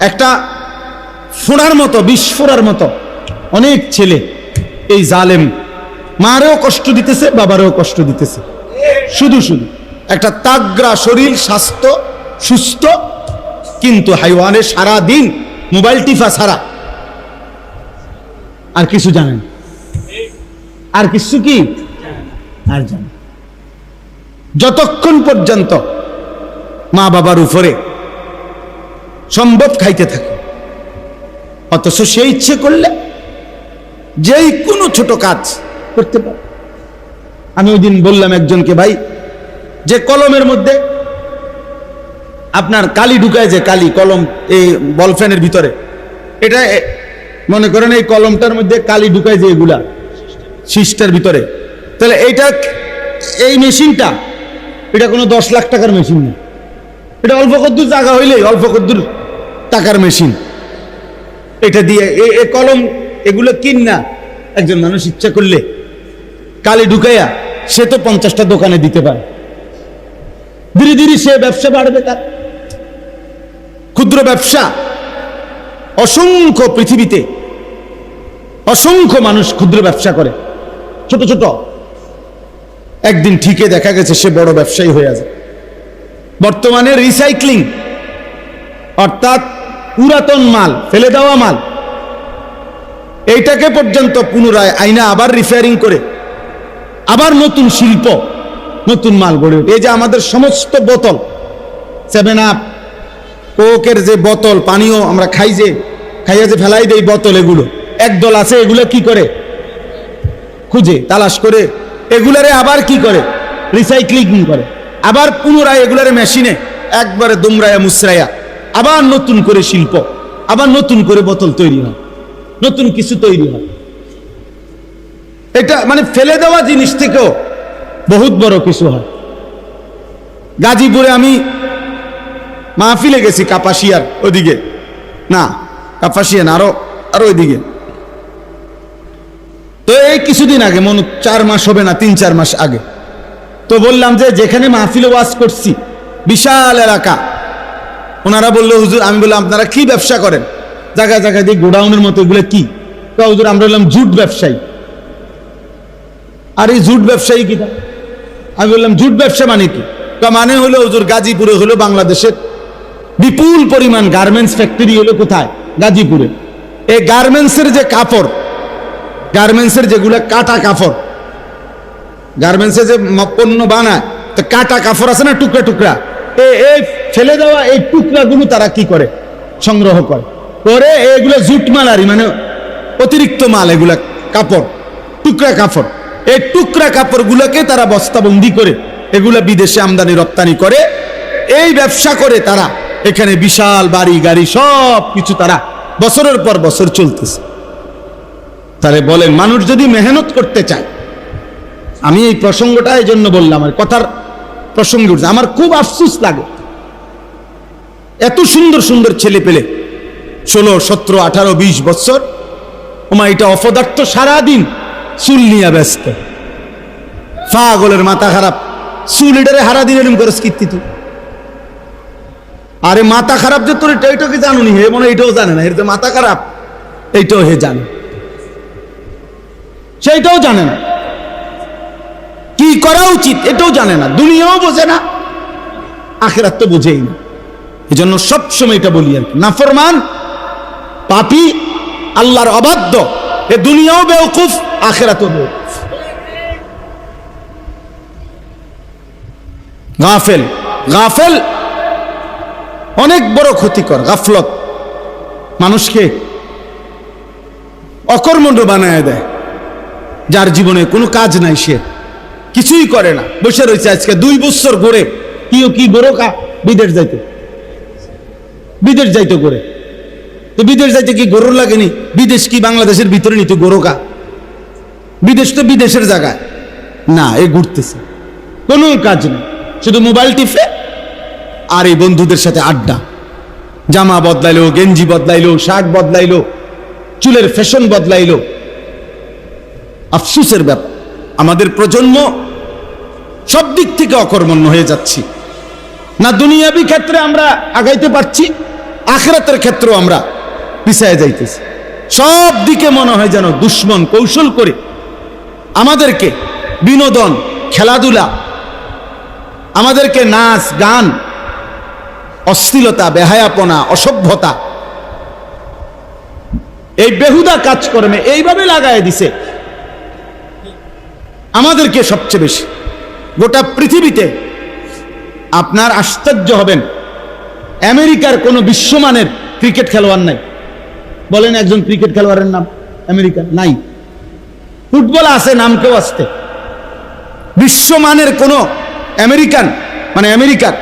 একটা ফোড়ার মতো, বিস্ফোরার মতো অনেক ছেলে এই জালেম মারেও কষ্ট দিতেছে, বাবারেও কষ্ট দিতেছে, শুধু শুধু একটা তাগড়া শরীর, স্বাস্থ্য সুস্থ, কিন্তু হাইওয়ানে সারা দিন মোবাইল টিফা ছাড়া আর কিছু জানেন, আর কিছু কি আর জানেন, যতক্ষণ পর্যন্ত মা বাবার উপরে সম্ভব খাইতে থাকে, অথচ সে ইচ্ছে করলে যেই কোনো ছোট কাজ করতে পারে। আমি ওই দিন বললাম একজনকে, ভাই যে কলমের মধ্যে আপনার কালি ঢুকায়, যে কালি কলম এই বল ফ্যানের ভিতরে, এটা মনে করেন এই কলমটার মধ্যে কালি ঢুকায় যে এগুলা শীষটার ভিতরে, তাহলে এইটা এই মেশিনটা এটা কোনো 10 লাখ টাকার মেশিন না, এটা অল্প কদ্দুর জায়গা হইলে অল্প কদ্দুর টাকার মেশিন। এটা দিয়ে এই কলম এগুলো কিন না, একজন মানুষ ইচ্ছা করলে কালি ঢুকাইয়া সে তো 50টা দোকানে দিতে পারে, ধীরে ধীরে সে ব্যবসা বাড়বে, তার ক্ষুদ্র ব্যবসা। অসংখ্য পৃথিবীতে অসংখ্য মানুষ ক্ষুদ্র ব্যবসা করে, ছোট ছোট, একদিন ঠিকই দেখা গেছে সে বড় ব্যবসায়ী হয়ে যায়। বর্তমানে রিসাইক্লিং অর্থাৎ পুরাতন মাল, ফেলে দেওয়া মাল, এইটাকে পর্যন্ত পুনরায় আইনা আবার রিপেয়ারিং করে আবার নতুন শিল্প, নতুন মাল গড়ে ওঠে। এই যে আমাদের সমস্ত বোতল, 7 আপ, কোকের যে বোতল, পানীয় আমরা খাই, যে খাইয়া যে ফেলাই দেই বোতল, এগুলো একদল আছে এগুলো কি করে, খুঁজে তালাশ করে এগুলারে আবার কি করে, রিসাইক্লিং করে, আবার পুনরায় এগুলারে মেশিনে একবারে দুমরায়া মুসরাইয়া আবার নতুন করে শিল্প, আবার নতুন করে বোতল তৈরি হয়, নতুন কিছু তৈরি হয়। এটা মানে ফেলে দেওয়া জিনিস থেকেও বহুত বড় কিছু হয়। গাজীপুরে আমি মাহফিলে গেছি, কাপাসিয়ার ওদিকে, না কাপাসিয়া না, আরো ওইদিকে। তো এই কিছুদিন আগে, মনে 4 মাস হবে না, 3-4 মাস আগে, তো বললাম যে যেখানে মাহফিলে ওয়াজ করছি, বিশাল এলাকা, ওনারা বললো হুজুর, আমি বললাম আপনারা কি ব্যবসা করেন, জায়গায় জায়গায় দিয়ে গোডাউনের মতো, এগুলো কি? হুজুর আমরা বললাম জুট ব্যবসায়ী। আর এই জুট ব্যবসায়ী কিটা? আমি বললাম জুট ব্যবসা মানে কি? মানে হলো হুজুর গাজীপুরে হলো বাংলাদেশের বিপুল পরিমাণ গার্মেন্টস ফ্যাক্টরি হলো কোথায়? গাজীপুরে। এই গার্মেন্টসের যে কাপড়, গার্মেন্টসের যেগুলো কাটা কাপড়, গার্মেন্টসে যে পণ্য বানায়, তো কাটা কাপড় আছে না, টুকরা টুকরা, এই ফেলে দেওয়া এই টুকরাগুলো তারা কি করে, সংগ্রহ করে, করে এগুলো জুট মালারি, মানে অতিরিক্ত মাল, এগুলা কাপড়, টুকরা কাপড়, এই টুকরা কাপড়গুলোকে তারা বস্তাবন্দি করে এগুলা বিদেশে আমদানি রপ্তানি করে। এই ব্যবসা করে তারা এখানে বিশাল বাড়ি গাড়ি সব কিছু তারা বছরের পর বছর চলতেছে। তাহলে বলেন, মানুষ যদি মেহনত করতে চায়, আমি এই প্রসঙ্গটা এই জন্য বললাম, আর কথার প্রসঙ্গে উঠছে, আমার খুব আফসোস লাগে, এত সুন্দর সুন্দর ছেলে পেলে 16, 17, 18, 20 বছর, ওমা এটা অপদার্থ, সারাদিন চুল নিয়ে ব্যস্ত, পাগলের মাথা খারাপ, চুল এটারে হারা দিন এরম করে কীর্তি তুই, আরে মাথা খারাপ যে তোর, এটাকে জানুনি, হে মনে এটাও জানে না, এর যে মাথা খারাপ এইটাও হে জানে, সেইটাও জানে না, কি করা উচিত এটাও জানে না, দুনিয়াও বোঝে না, আখিরাত তো বোঝেই না। এই জন্য সবসময় এটা বলি আর কি, নাফরমান, পাপী, আল্লাহর অবাধ্য, এ দুনিয়াও বেওকুফ, আখিরাতও বেওকুফ। গাফেল, গাফেল অনেক বড় ক্ষতিকর। গাফলত মানুষকে অকর্মণ্য বানায় দেয়, যার জীবনে কোনো কাজ নাই, সে কিছুই করে না, বসে রয়েছে। আজকে 2 বছর ঘুরে কি গোরকা, বিদেশ যাইতে, বিদেশ যাইতে করে, তো বিদেশ যাইতে কি গরুর লাগেনি? বিদেশ কি বাংলাদেশের ভিতরে নিত গোরকা? বিদেশ তো বিদেশের জায়গায় না, এ ঘুরতেছে, কোনো কাজ নেই, শুধু মোবাইল টিপে আর এই বন্ধুদের সাথে আড্ডা। জামা বদলাইলো, গেঞ্জি বদলাইলো, শার্ট বদলাইলো, চুলের ফ্যাশন বদলাইলো। আফসোসের ব্যাপার, আমাদের প্রজন্ম সব দিক থেকে অকর্মণ্য হয়ে যাচ্ছি, না দুনিয়াবি ক্ষেত্রে আমরা আগাইতে পারছি, আখিরাতের ক্ষেত্রেও আমরা পিছায় যাইতেছি। সব দিকে মনে হয় যেন দুশ্মন কৌশল করে আমাদেরকে বিনোদন, খেলাধুলা, আমাদেরকে নাচ গান, অশ্লীলতা, বেহায়াপনা, অসভ্যতা, এই বেহুদা কাজকর্মে এইভাবে লাগায় দিছে আমাদেরকে সবচেয়ে বেশি। গোটা পৃথিবীতে আপনার আশ্চর্য হবেন, আমেরিকার কোন বিশ্বমানের ক্রিকেট খেলোয়াড় নাই। বলেন একজন ক্রিকেট খেলোয়াড়ের নাম আমেরিকার নাই। ফুটবল আছে, নাম কেউ আসতে, বিশ্বমানের কোন আমেরিকান, মানে আমেরিকার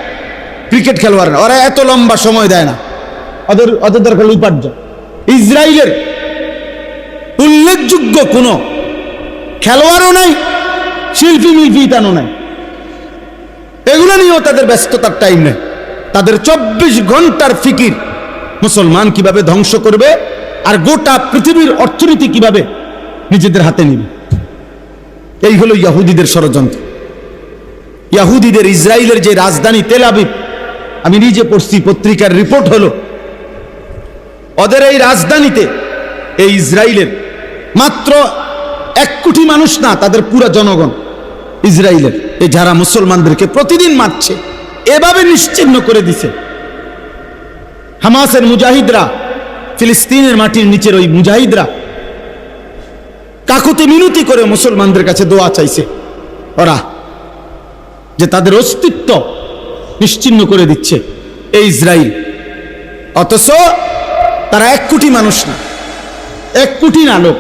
ক্রিকেট খেলোয়াড়, ওরা এত লম্বা সময় দেয় না, ওদের দরকার উপার্জন। ইসরায়েলের উল্লেখযোগ্য কোন খেলোয়াড়ও নাই, শিল্পী মিল্পি তানো নাই, এগুলো নিয়েও তাদের ব্যস্ততার টাইম নেই। তাদের 24 ঘন্টার ফিকির মুসলমান কিভাবে ধ্বংস করবে আর গোটা পৃথিবীর অর্থনীতি কিভাবে নিজেদের হাতে নিবে। এই হলো ইহুদিদের ষড়যন্ত্র। ইহুদিদের ইসরায়েলের যে রাজধানী তেল আবিব, আমি নিজে পড়ছি, পত্রিকার রিপোর্ট হলো, ওদের এই রাজধানীতে এই ইসরায়েলের মাত্র 1 কোটি মানুষ না, তাদের পুরো জনগণ ইসরায়েলের, এই যারা মুসলমানদেরকে প্রতিদিন মারছে, এভাবে নিশ্চিহ্ন করে দিছে। হামাসের মুজাহিদরা, ফিলিস্তিনের মাটির নিচের ওই মুজাহিদরা কাকুতি মিনতি করে মুসলমানদের কাছে দোয়া চাইছে, ওরা, যে তাদের অস্তিত্ব নিশ্চিহ্ন করে দিচ্ছে এই ইসরায়েল। অথচ তারা 1 কোটি মানুষ না, 1 কোটি না লোক,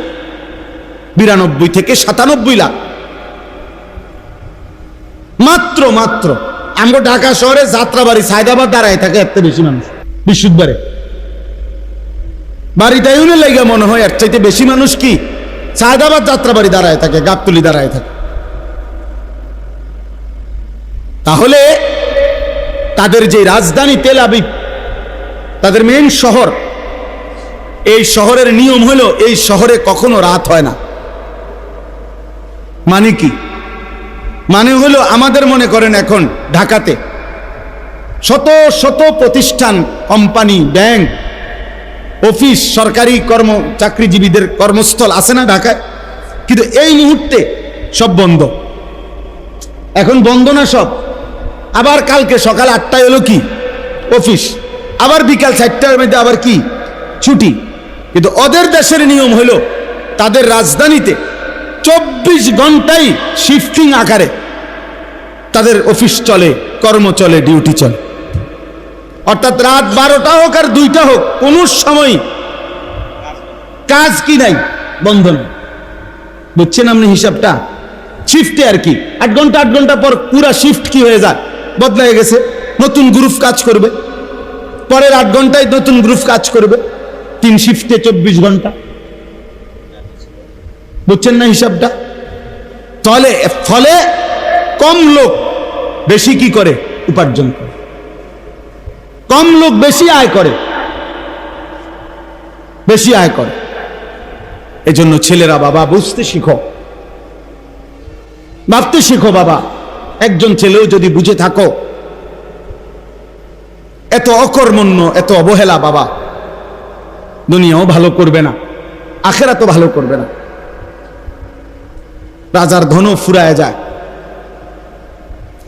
92 থেকে 97 লাখ মাত্র। আমরা ঢাকা শহরে যাত্রাবাড়ি সায়দাবাদ দাঁড়ায় থাকে এত বেশি মানুষ, বৃহস্পতিবারে বাড়িটাই উনি লেগে মনে হয় এর চাইতে বেশি মানুষ কি সায়দাবাদ যাত্রাবাড়ি দাঁড়ায় থাকে, গাবতলি দাঁড়ায় থাকে। তাহলে তাদের যে রাজধানী তেল আবিব, তাদের মেইন শহর, এই শহরের নিয়ম হলো এই শহরে কখনো রাত হয় না। মানে কি? মানে হলো আমাদের মনে করেন এখন ঢাকাতে শত শত প্রতিষ্ঠান, কোম্পানি, ব্যাংক, অফিস, সরকারি চাকরিজীবীদের কর্মস্থল আছে না ঢাকায়? কিন্তু এই মুহূর্তে সব বন্ধ। এখন বন্ধ না সব, আবার কালকে সকাল 8টায় হলো কি অফিস, আবার বিকাল 4টার মধ্যে আবার কি ছুটি। কিন্তু ওদের দেশের নিয়ম হলো তাদের রাজধানীতে 24 ঘন্টাই শিফটিং আকারে তাদের অফিস চলে, কর্ম চলে, ডিউটি চলে। অর্থাৎ রাত 12টা হোক আর 2টা হোক, কোন সময় কাজ কি নাই, বন্ধ নেই। বুঝছেন আপনি হিসাবটা? শিফটে আর কি 8 ঘন্টা পর পুরা শিফট কি হয়ে যায়, বদলায় গেছে, নতুন গ্রুপ কাজ করবে, পরের 8 ঘন্টায় নতুন গ্রুপ কাজ করবে, 3 শিফটে 24 ঘন্টা। বুঝছেন না হিসাবটা? ফলে কম লোক বেশি কি করে উপার্জন করে, কম লোক বেশি আয় করে, বেশি আয় করে। এজন্য ছেলেরা বাবা বুঝতে শিখো, ভাবতে শিখো বাবা। একজন ছেলেও যদি বুঝে থাকো এত অকর্মণ্য, এত অবহেলা বাবা দুনিয়াও ভালো করবে না, আখেরাতও ভালো করবে না। রাজার ধনও ফুরায় যায়।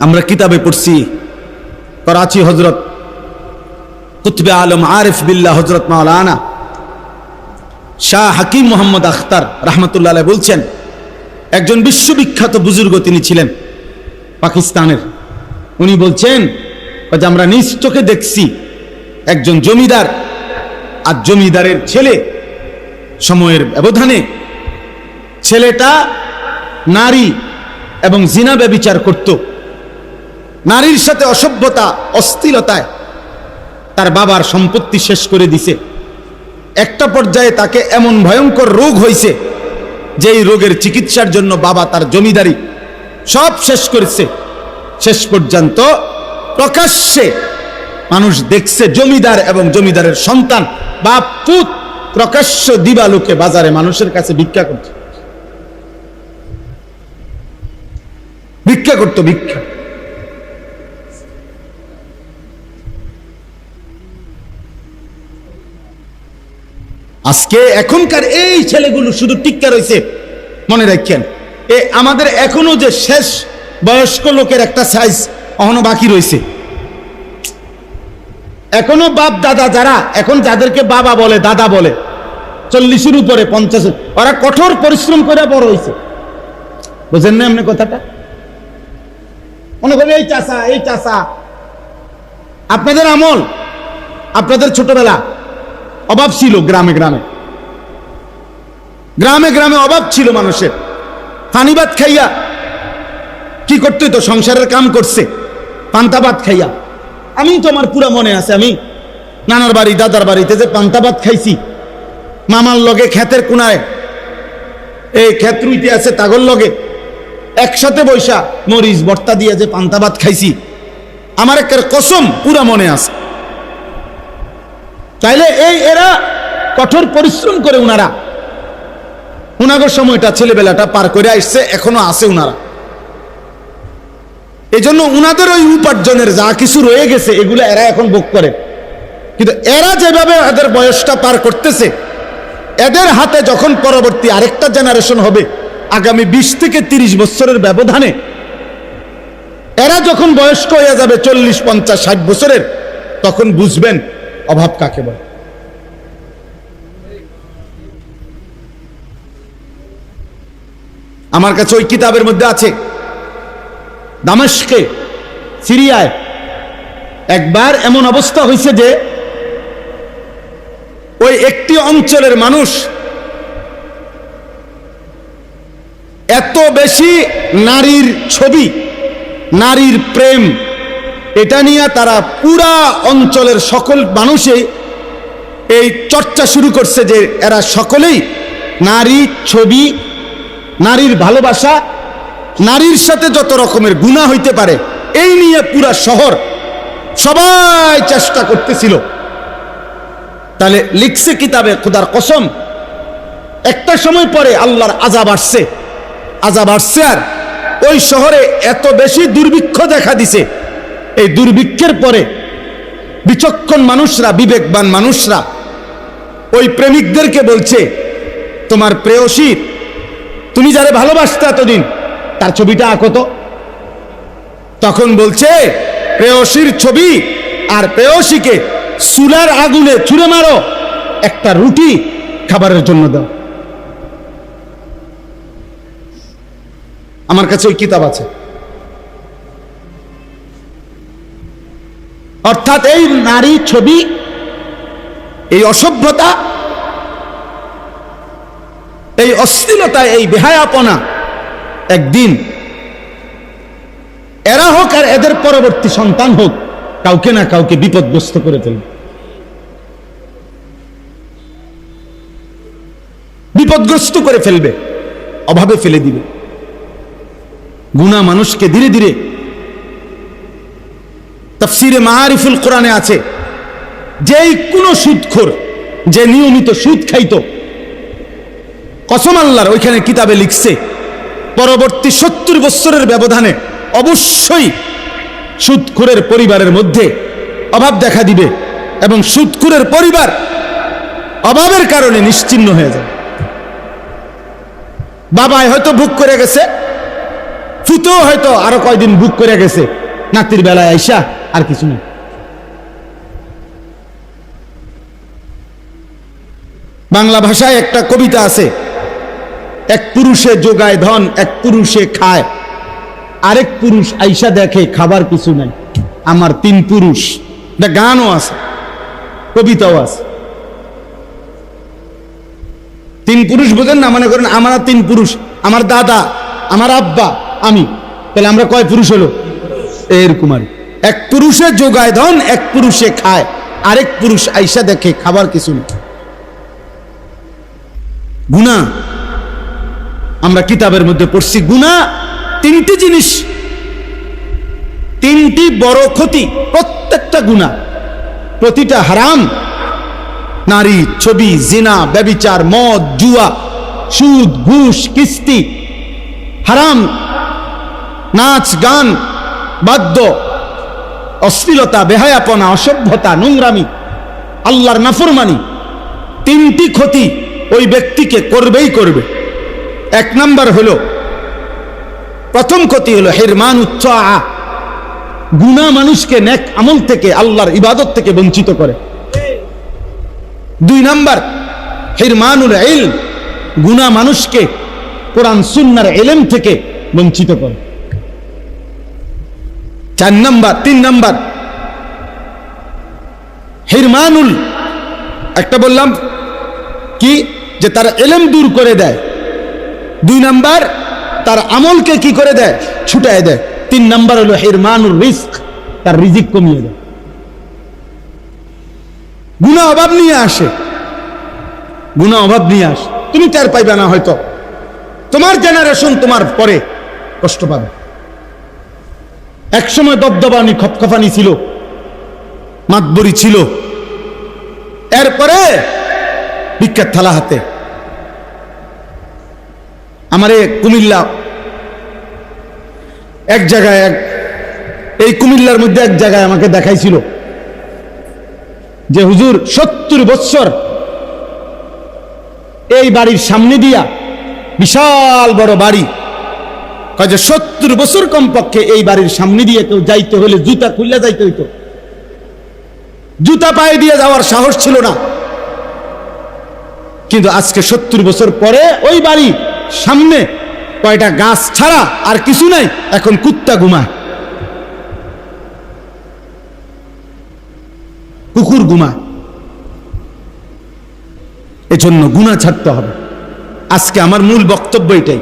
আমরা কিতাবে পড়ছি করাচি হজরত কুতবে আলম আরিফ বিল্লাহ হজরত মাওলানা শাহ হাকিম মোহাম্মদ আখতার রহমতুল্লাহ আলাইহি বলছেন, একজন বিশ্ববিখ্যাত বুজুর্গ তিনি ছিলেন পাকিস্তানের। উনি বলছেন যে আমরা নিজ চোখে দেখছি একজন জমিদার আর জমিদারের ছেলে, সময়ের ব্যবধানে ছেলেটা নারী এবং জিনা ব্যভিচার করত, নারীর সাথে অসভ্যতা, অশ্লীলতায় তার বাবার সম্পত্তি শেষ করে দিছে। একটা পর্যায়ে তাকে এমন ভয়ঙ্কর রোগ হয়েছে যে এই রোগের চিকিৎসার জন্য বাবা তার জমিদারি সব শেষ করেছে। শেষ পর্যন্ত প্রকাশ্যে মানুষ দেখছে জমিদার এবং জমিদারের সন্তান বাপ পুত প্রকাশ্য দিবালোকে বাজারে মানুষের কাছে ভিক্ষা করছে, ভিক্ষা করতো, ভিক্ষা। আজকে এখনকার এই ছেলেগুলো শুধু টিক্কা রয়েছে। মনে রাখেন, আমাদের এখনো যে শেষ বয়স্ক লোকের একটা সাইজ এখনো বাকি রয়েছে। এখনো বাপ দাদা যারা এখন যাদেরকে বাবা বলে, দাদা বলে, 40-এর উপরে 50, ওরা কঠোর পরিশ্রম করে বড় হয়েছে। বুঝেন না এমনি কথাটা? মনে করেন এই চাচা, এই চাচা, আপনাদের আমল, আপনাদের ছোটবেলা অভাব ছিল, গ্রামে গ্রামে গ্রামে গ্রামে অভাব ছিল মানুষের। পানিবাদ খাইয়া কি করতে তো সংসারের কাম করছে, পান্তাবাদ খাইয়া। আমি তো আমার পুরা মনে আছে, আমি নানার বাড়ি দাদার বাড়িতে যে পান্তাবাদ খাইছি, মামার লগে ক্ষেতের কোনায়, এই ক্ষেত রুইতে আছে তাগর লগে একসাথে বৈশা মরিচ ভর্তা দিয়ে যে পান্তাবাদ খাইছি, আমার একটা কসম পুরা মনে আছে। তাইলে এরা কঠোর পরিশ্রম করে উনাগর সময়টা ছেলেবেলাটা পার করে আসছে, এখনো আছে উনারা। এই জন্য উনাদের ওই উপার্জনের যা কিছু রয়ে গেছে এগুলো এরা এখন ভোগ করে। কিন্তু এরা যেভাবে এদের বয়সটা পার করতেছে, এদের হাতে যখন পরবর্তী আরেকটা জেনারেশন হবে আগামী 20 থেকে 30 বছরের ব্যবধানে, এরা যখন বয়স্ক হয়ে যাবে 40, 50, 60 বছরের, তখন বুঝবেন অভাব কাকে বলে। আমার কাছে ওই কিতাবের মধ্যে আছে দামেস্কে, সিরিয়ায় একবার এমন অবস্থা হয়েছে যে ওই একটি অঞ্চলের মানুষ এত বেশি নারীর ছবি, নারীর প্রেম, এটা নিয়ে তারা পুরা অঞ্চলের সকল মানুষই এই চর্চা শুরু করছে যে এরা সকলেই নারী ছবি, নারীর ভালোবাসা, নারীর সাথে যত রকমের গুনাহ হইতে পারে এই নিয়ে পুরা শহর সবাই চেষ্টা করতেছিল। তাহলে লিখছে কিতাবে, খোদার কসম, একটা সময় পরে আল্লাহর আযাব আসছে, আর ওই শহরে এত বেশি দুর্ভিক্ষ দেখা দিছে। এই দুর্ভিক্ষের পরে বিচক্ষণ মানুষরা, বিবেকবান মানুষরা ওই প্রেমিকদেরকে বলছে, তোমার প্রেয়সী, তুমি যারে ভালোবাসতে এতদিন, তার ছবিটা আঁকো তো। তখন বলছে, প্রেয়সীর ছবি আর প্রেয়সীকে চুলার আগুনে ছুঁড়ে মারো, একটা রুটি খাবারের জন্য দাও। আমার কাছে ওই কিতাব আছে। অর্থাৎ এই নারী ছবি, এই অসভ্যতা, এই অশ্লীলতা, এই বেহায়াপনা একদিন এরা হোক আর এদের পরবর্তী সন্তান হোক, কাউকে না কাউকে বিপদগ্রস্ত করে ফেলবে, বিপদগ্রস্ত করে ফেলবে, অভাবে ফেলে দিবে। গুনাহ মানুষকে ধীরে ধীরে, তাফসীরে মাআরিফুল কোরআনে আছে, যেই কোন সুদখোর, যে নিয়মিত সুদ খাইতো, কসম আল্লাহর, ওইখানে কিতাবে লিখছে পরবর্তী 70 বছরের ব্যবধানে অবশ্যই সুদখোরের পরিবারের মধ্যে অভাব দেখা দিবে এবং সুদখোরের পরিবার অভাবের কারণে নিশ্চিহ্ন হয়ে যাবে। বাবাই হয়তো ভোগ করে গেছে, ফুতেও হয়তো আরো কয়দিন ভোগ করে গেছে, নাতির বেলায় আইসা আর কিছু নেই। বাংলা ভাষায় একটা কবিতা আছে, এক পুরুষে যোগায় ধন, এক পুরুষে খায়, আরেক পুরুষ আইসা দেখে খাবার কিছু নাই, আমার 3 পুরুষ। এটা গানও আছে, কবিতাও আছে। 3 পুরুষ বোঝেন না? মনে করেন আমরা 3 পুরুষ, আমার দাদা, আমার আব্বা, আমি, তাহলে আমরা কয় পুরুষ হলো? এরকম আর এক পুরুষে যোগায় ধন, এক পুরুষে খায়, আরেক পুরুষ আইসা দেখে খাবার কিছু নেই। গুনাহ আমরা কিতাবের মধ্যে পড়ছি, গুনাহ 3টি জিনিস, 3টি বড় ক্ষতি, প্রত্যেকটা গুনাহ, প্রতিটা হারাম। নারী ছবি, জিনা, ব্যভিচার, মদ, জুয়া, সুদ, ঘুষ, কিস্তি, হারাম, নাচ গান, বাদ্য, অশ্লীলতা, বেহায়াপনা, অসভ্যতা, নোংরামি, আল্লাহর নাফরমানি, 3টি ক্ষতি ওই ব্যক্তিকে করবেই করবে। 1 নাম্বার হলো, প্রথম ক্ষতি হলো হিরমানুত তাআ, গুনাহ মানুষকে নেক আমল থেকে, আল্লাহর ইবাদত থেকে বঞ্চিত করে। 2 নাম্বার হিরমানুল ইলম, গুনাহ মানুষকে কোরআন সুন্নাহর ইলম থেকে বঞ্চিত করে। 3 নাম্বার হিরমানুল, একটা বললাম কি, যে তার ইলম দূর করে দেয়। 2 নাম্বার তার আমলকে কি করে দেয়? ছুটায় দেয়। 3 নাম্বার হলো হিরমানুর রিজক, তার রিজিক কমিয়ে দেয়। গুনাহ অভাব নিয়ে আসে, গুনাহ অভাব নিয়ে আসে। তুমি টের পাইবে না, হয়তো তোমার জেনারেশন তোমার পরে কষ্ট পাবে। একসময় দবদবানি, খপখপানি ছিল, মাতবরি ছিল, এরপরে ভিক্ষার থালা হাতে। আমারে কুমিল্লা এক জায়গায়, এই কুমিল্লার মধ্যে এক জায়গায় আমাকে দেখাইছিল যে হুজুর 70 বছর এই বাড়ির সামনে দিয়া, বিশাল বড় বাড়ি, কাজে 70 বছর কমপক্ষে এই বাড়ির সামনে দিয়ে কেউ যাইতে হলে জুতা খুললে যাইতে হইতো, জুতা পায়ে দিয়ে যাওয়ার সাহস ছিল না। কিন্তু আজকে 70 বছর পরে ওই বাড়ি সামনে কয়টা গাছ ছাড়া আর কিছু নাই, এখন কুত্তা ঘুমায়, কুকুর ঘুমায়। এজন্য গুনাহ ছাড়তে হবে। আজকে আমার মূল বক্তব্য এটাই,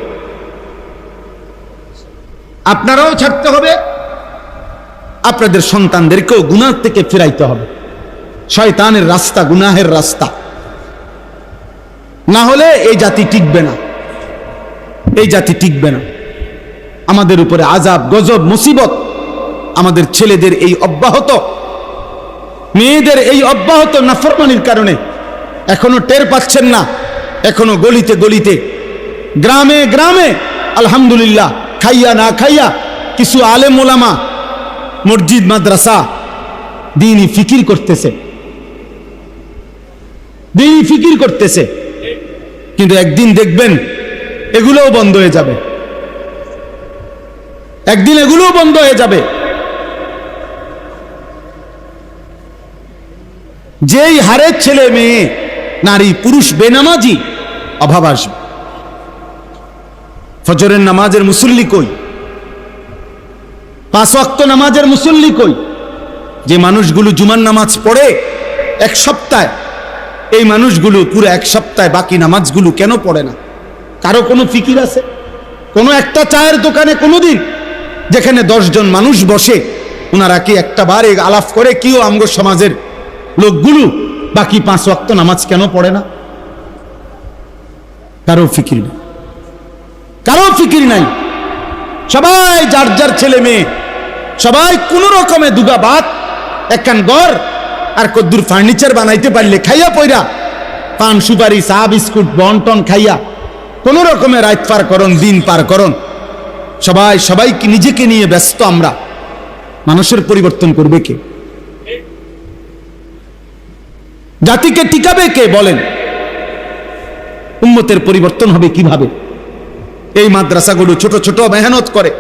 আপনারাও ছাড়তে হবে, আপনাদের সন্তানদেরকেও গুনাহ থেকে ফিরাইতে হবে। শয়তানের রাস্তা গুনাহের রাস্তা, না হলে এই জাতি টিকবে না, এই জাতি টিকবে না। আমাদের উপরে আযাব গজব মুসিবত, আমাদের ছেলেদের এই অব্যাহত, মেয়েদের এই অব্যাহত নাফরমানির কারণে এখনো টের পাচ্ছেন না। এখনো গলিতে গলিতে, গ্রামে গ্রামে আলহামদুলিল্লাহ খাইয়া না খাইয়া কিছু আলেম ওলামা মসজিদ মাদ্রাসা দ্বীনি ফিকির করতেছে, দ্বীনি ফিকির করতেছে, কিন্তু একদিন দেখবেন এগুলোও বন্ধ হয়ে যাবে, একদিন এগুলোও বন্ধ হয়ে যাবে। যেই হারে ছেলে মেয়ে নারী পুরুষ বেনামাজি, অভাব আসবে। ফজরের নামাজের মুসল্লি কই? 5 ওয়াক্ত নামাজের মুসল্লি কই? যে মানুষগুলো জুমার নামাজ পড়ে এক সপ্তাহে, এই মানুষগুলো পুরো এক সপ্তাহে বাকি নামাজগুলো কেন পড়ে না? কারো কোনো ফিকির আছে? কোনো একটা চায়ের দোকানে কোনোদিন যেখানে 10 জন মানুষ বসে, ওনারা কি একটা বার আলাপ করে কিও আমগো সমাজের লোকগুলো বাকি 5 ওয়াক্ত নামাজ কেন পড়ে না? কারো ফিকির নেই, কারো ফিকির নাই। সবাই যার যার ছেলে মেয়ে, সবাই কোন রকমে দুগা ভাত, একখান ঘর আর কদ্দুর ফার্নিচার বানাইতে পারলে খাইয়া পয়রা, পান সুপারি চা বিস্কুট বন্টন খাইয়া কোন রকমে রাত পার করন, দিন পার করন। সবাই সবাইকে নিজেকে নিয়ে ব্যস্ত। আমরা মানুষের পরিবর্তন করবে কে? জাতিকে টিকাবে কে? বলেন। উম্মতের পরিবর্তন হবে কিভাবে? এই মাদ্রাসাগুলো ছোট ছোট মেহনত করে,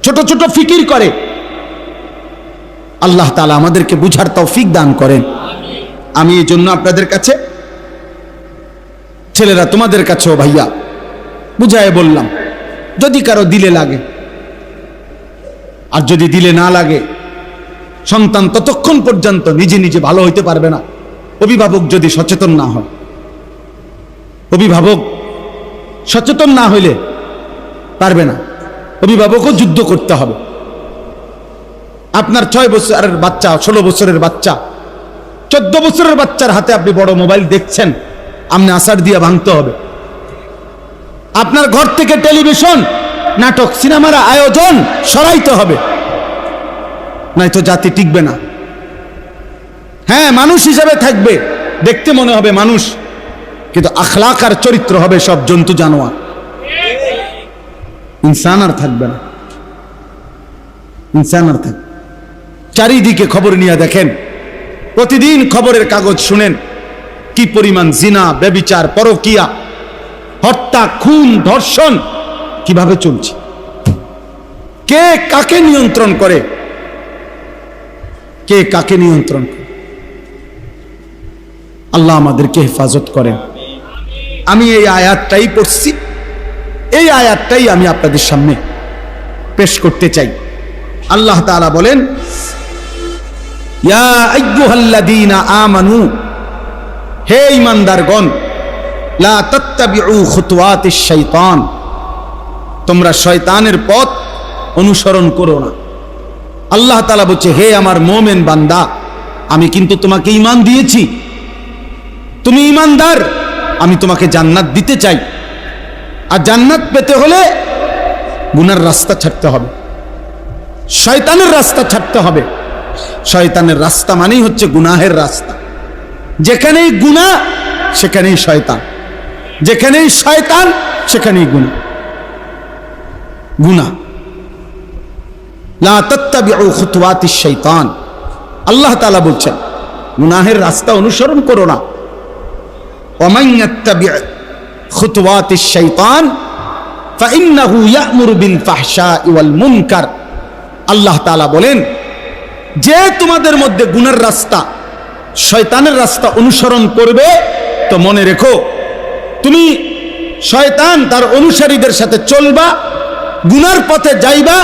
ছোট ছোট ফিকির করে। আল্লাহ তাআলা আমাদেরকে বুঝার তৌফিক দান করেন। আমি এই জন্য আপনাদের কাছে, ছেলেরা তোমাদের কাছেও ভাইয়া বুঝায় বললাম, যদি কারো দিলে লাগে, আর যদি দিলে না লাগে, সন্তান ততক্ষণ পর্যন্ত নিজে নিজে ভালো হইতে পারবে না অভিভাবক যদি সচেতন না হয়। অভিভাবক সচেতন না হইলে পারবে না। অভিভাবকও যুদ্ধ করতে হবে। আপনার 6 বছরের বাচ্চা, 16 বছরের বাচ্চা, 14 বছরের বাচ্চার হাতে আপনি বড় মোবাইল দেখছেন, আপনি আসার দিয়া ভাঙতে হবে। আপনার ঘর থেকে টেলিভিশন, নাটক, সিনেমার আয়োজন সরাইতে হবে, নয়তো জাতি টিকবে না। হ্যাঁ, মানুষ হিসেবে থাকবে, দেখতে মনে হবে মানুষ, কিন্তু আখলাক আর চরিত্র হবে সব জন্তু জানোয়ার, ইনসান আর থাকবে না। ইনসান আর থাকবে। চারিদিকে খবর নিয়ে দেখেন, প্রতিদিন খবরের কাগজ শুনেন কি পরিমাণ জিনা, ব্যভিচার, পরকিয়া, হত্যা, খুন, ধর্ষণ কিভাবে চলছে। কে কাকে নিয়ন্ত্রণ করে? কে কাকে নিয়ন্ত্রণ করে? আল্লাহ আমাদেরকে হেফাজত করেন। আমি এই আয়াতটাই পড়ছি, এই আয়াতটাই আমি আপনাদের সামনে পেশ করতে চাই। আল্লাহ তাআলা বলেন, ইয়া আইয়ুহাল্লাযীনা আমানু, হে ঈমানদারগণ, লা তাত্তাবিউ খুতুওয়াতিশ শাইতান, তোমরা শয়তানের পথ অনুসরণ করো না। আল্লাহ তাআলা বলছে, হে আমার মুমিন বান্দা, আমি কিন্তু তোমাকে ঈমান দিয়েছি, তুমি ঈমানদার, আমি তোমাকে জান্নাত দিতে চাই। আর জান্নাত পেতে হলে গুনার রাস্তা ছাড়তে হবে, শয়তানের রাস্তা ছাড়তে হবে। শয়তানের রাস্তা মানেই হচ্ছে গুনাহের রাস্তা। যেখানেই গুনাহ সেখানেই শয়তান, যেখানেই শয়তান সেখানেই গুনাহ। গুনাহ, লা তাত্তাবিউ খুতুওয়াতিশ শাইতান, আল্লাহ তাআলা বলছেন গুনাহের রাস্তা অনুসরণ করো না। ওয়ামান ইয়াত্তাবি' খুতুওয়াতিশ শাইতান ফাইন্নাহু ইয়া'মুরু বিল ফাহশাই ওয়াল মুনকার, আল্লাহ তাআলা বলেন, যে তোমাদের মধ্যে গুনার রাস্তা, শয়তানের রাস্তা অনুসরণ করবে, তো মনে রেখো তুমি শয়তান তার অনুসারীদের সাথে চলবা, গুনার পথে যাইবা,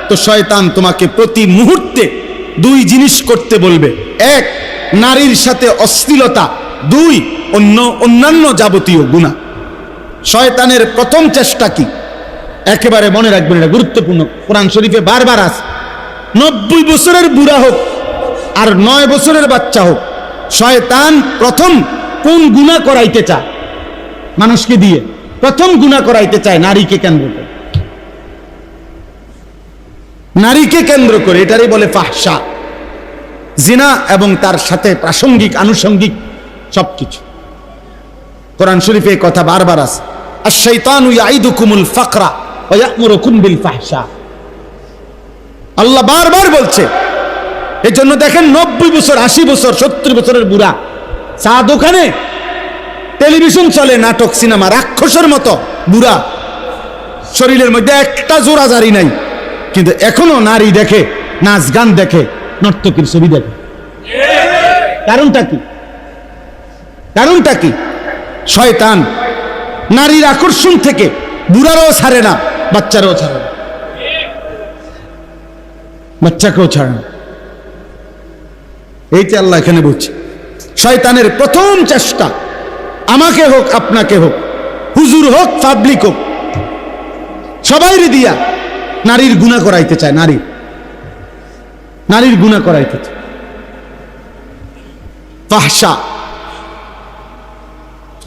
তো শয়তান তোমাকে প্রতি মুহূর্তে দুই জিনিস করতে বলবে। এক, নারীর সাথে অশ্লীলতা। দুই, অন্যান্য যাবতীয় গুনাহ। শয়তানের প্রথম চেষ্টা কি? একেবারে মনে রাখবেন, এটা গুরুত্বপূর্ণ, কোরআন শরীফে বারবার আছে। 90 বছরের বুড়া হোক আর 9 বছরের বাচ্চা হোক, শয়তান প্রথম কোন গুনাহ করাইতে চায় মানুষকে দিয়ে? প্রথম গুনাহ করাইতে চায় নারীকে কেন্দ্র করে। নারীকে কেন্দ্র করে, এটারই বলে ফাহশা, জিনা এবং তার সাথে প্রাসঙ্গিক আনুষঙ্গিক সবকিছু। কোরআন শরীফে এই কথা বারবার আছে, আশ-শাইতানু ইয়াইদুকুমুল ফাকরা ওয়া ইয়া'মুরুকুম বিল ফাহশা। আল্লাহ বারবার বলছে। এজন্য দেখেন 90 বছর, 80 বছর, 70 বছরের বুড়া, চা দোকানে, টেলিভিশন চলে, নাটক, সিনেমা, রাক্ষসের মতো বুড়া, শরীরের মধ্যে একটা জোড়া জারি নাই, কিন্তু এখনো নারী দেখে, নাচ গান দেখে, নর্তকীর ছবি দেখে। কারণটা কি? কারণটা কি? শয়তান নারীর আকর্ষণ থেকে বুড়ারও ছাড়ে না, বাচ্চারাও ছাড়ে না, বাচ্চাকেও ছাড়ে না। এইটা আল্লাহ এখানে বলছে। শয়তানের প্রথম চেষ্টা, আমাকে হোক আপনাকে হোক, হুজুর হোক পাবলিক হোক, সবাইরে দিয়া নারীর গুনাহ করাইতে চায়। নারীর গুনাহ করাইতে চায়, ফাহশা।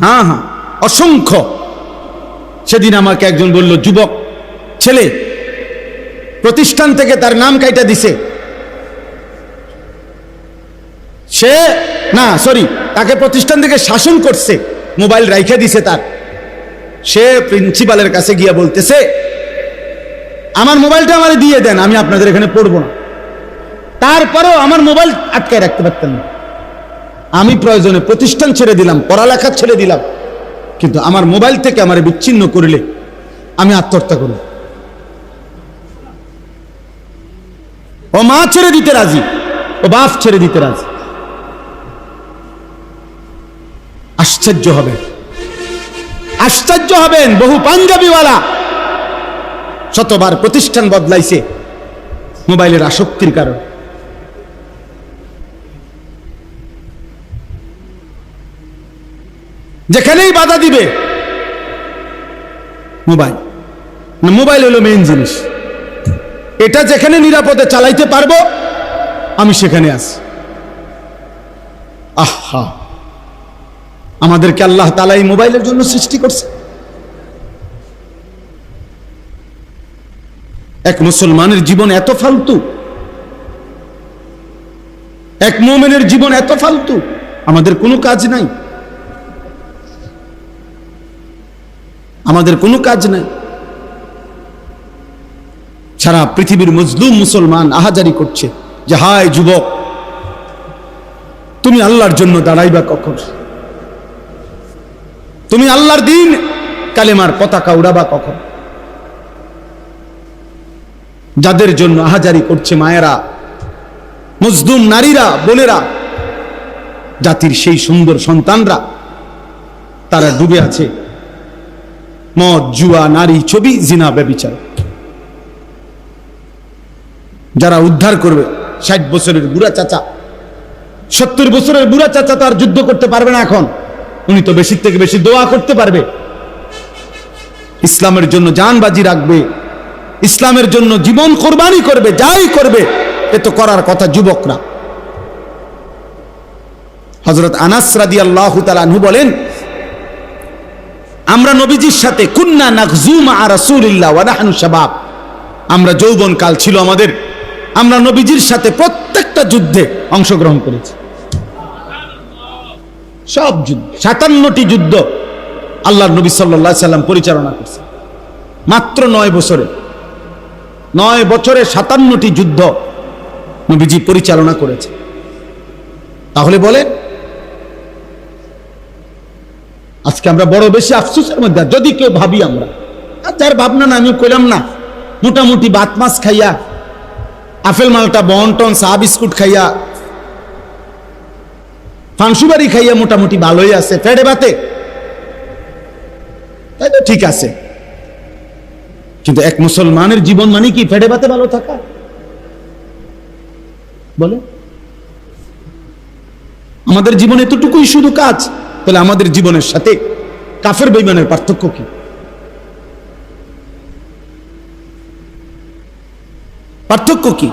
হ্যাঁ, অসংখ্য। সেদিন আমাকে একজন বলল, যুবক ছেলে, প্রতিষ্ঠান থেকে তার নাম কাইটা দিছে, সে না সরি তাকে প্রতিষ্ঠান থেকে শাসন করছে, মোবাইল রাইখা দিছে তার। সে প্রিন্সিপালের কাছে গিয়া বলতেছে, আমার মোবাইলটা আমারে দিয়ে দেন, আমি আপনাদের এখানে পড়বো না। তারপরেও আমার মোবাইল আটকায় রাখতে পারতেন না। আমি প্রয়োজনে প্রতিষ্ঠান ছেড়ে দিলাম, পড়ালেখা ছেড়ে দিলাম, কিন্তু আমার মোবাইল থেকে আমারে বিচ্ছিন্ন করলে আমি আত্মহত্যা করব। ও মা ছেড়ে দিতে রাজি, ও বাপ ছেড়ে দিতে রাজি। আশ্চর্য হবে, আশ্চর্য হবেন, বহু পাঞ্জাবিওয়ালা শতবার প্রতিষ্ঠান বদলাইছে মোবাইলের আসক্তির কারণে। যেখানেই বাধা দিবে মোবাইল, মোবাইল হলো মেইন জিনিস। এটা যেখানে নিরাপদে চালাইতে পারবো আমি সেখানে আছি। আহা, আমাদেরকে আল্লাহ তাআলা এই মোবাইলের জন্য সৃষ্টি করছে। এক মুসলমানের জীবন এত ফালতু, এক মুমিনের জীবন এত ফালতু, আমাদের কোনো কাজ নাই, আমাদের কোনো কাজ নাই। সারা পৃথিবীর মজলুম মুসলমান আহাজারি করছে যে হায় যুবক, তুমি আল্লাহর জন্য দাঁড়াইবা কখন? তুমি আল্লাহর দিন কালেমার পতাকা উড়াবা কখন? যাদের জন্য আহাজারি করছে মায়েরা, মজলুম নারীরা, বোনেরা, জাতির সেই সুন্দর সন্তানরা, তারা ডুবে আছে মদ, জুয়া, নারী, ছবি, জিনা, ব্যভিচার। যারা উদ্ধার করবে, 60 বছরের বুড়া চাচা, 70 বছরের বুড়া চাচা তো আর যুদ্ধ করতে পারবে না এখন, উনি তো বেশি থেকে বেশি দোয়া করতে পারবে, ইসলামের জন্য জান বাজি রাখবে, ইসলামের জন্য জীবন কোরবানি করবে, যাই করবে। এ তো করার কথা যুবকরা। হযরত আনাস রাদিয়াল্লাহু তাআলা আনহু বলেন, আমরা নবীজির সাথে কুন্না নাগজু মা রাসূলিল্লাহ ওয়া নাহনু শাবাব, আমরা যৌবন কাল ছিল আমাদের, আমরা নবীজির সাথে প্রত্যেকটা যুদ্ধে অংশগ্রহণ করেছি। সব যুদ্ধ, 57টি যুদ্ধ আল্লাহর নবী সাল্লাল্লাহু আলাইহি সাল্লাম পরিচালনা করছেন মাত্র 9 বছরে। 9 বছরে 57টি যুদ্ধ নবীজি পরিচালনা করেছে। তাহলে বলে আজকে আমরা বড় বেশি আফসোসের মধ্যে, যদি কেউ ভাবি আমরা, যার ভাবনা না আমি কইলাম না, মোটামুটি ভাত মাছ খাইয়া, আপেল মালটা বন্টন চা বিস্কুট খাইয়া, ফাংসুবাড়ি খাইয়া মোটামুটি ভালোই আছে, ফেড়ে বাতে, তাই তো ঠিক আছে, কিন্তু এক মুসলমানের জীবন মানে কি ফেটে বাতে ভালো থাকা? বলে আমাদের জীবন এতটুকুই শুধু কাজ, তাহলে আমাদের জীবনের সাথে কাফের বেঈমানের পার্থক্য কি? পার্থক্য কি?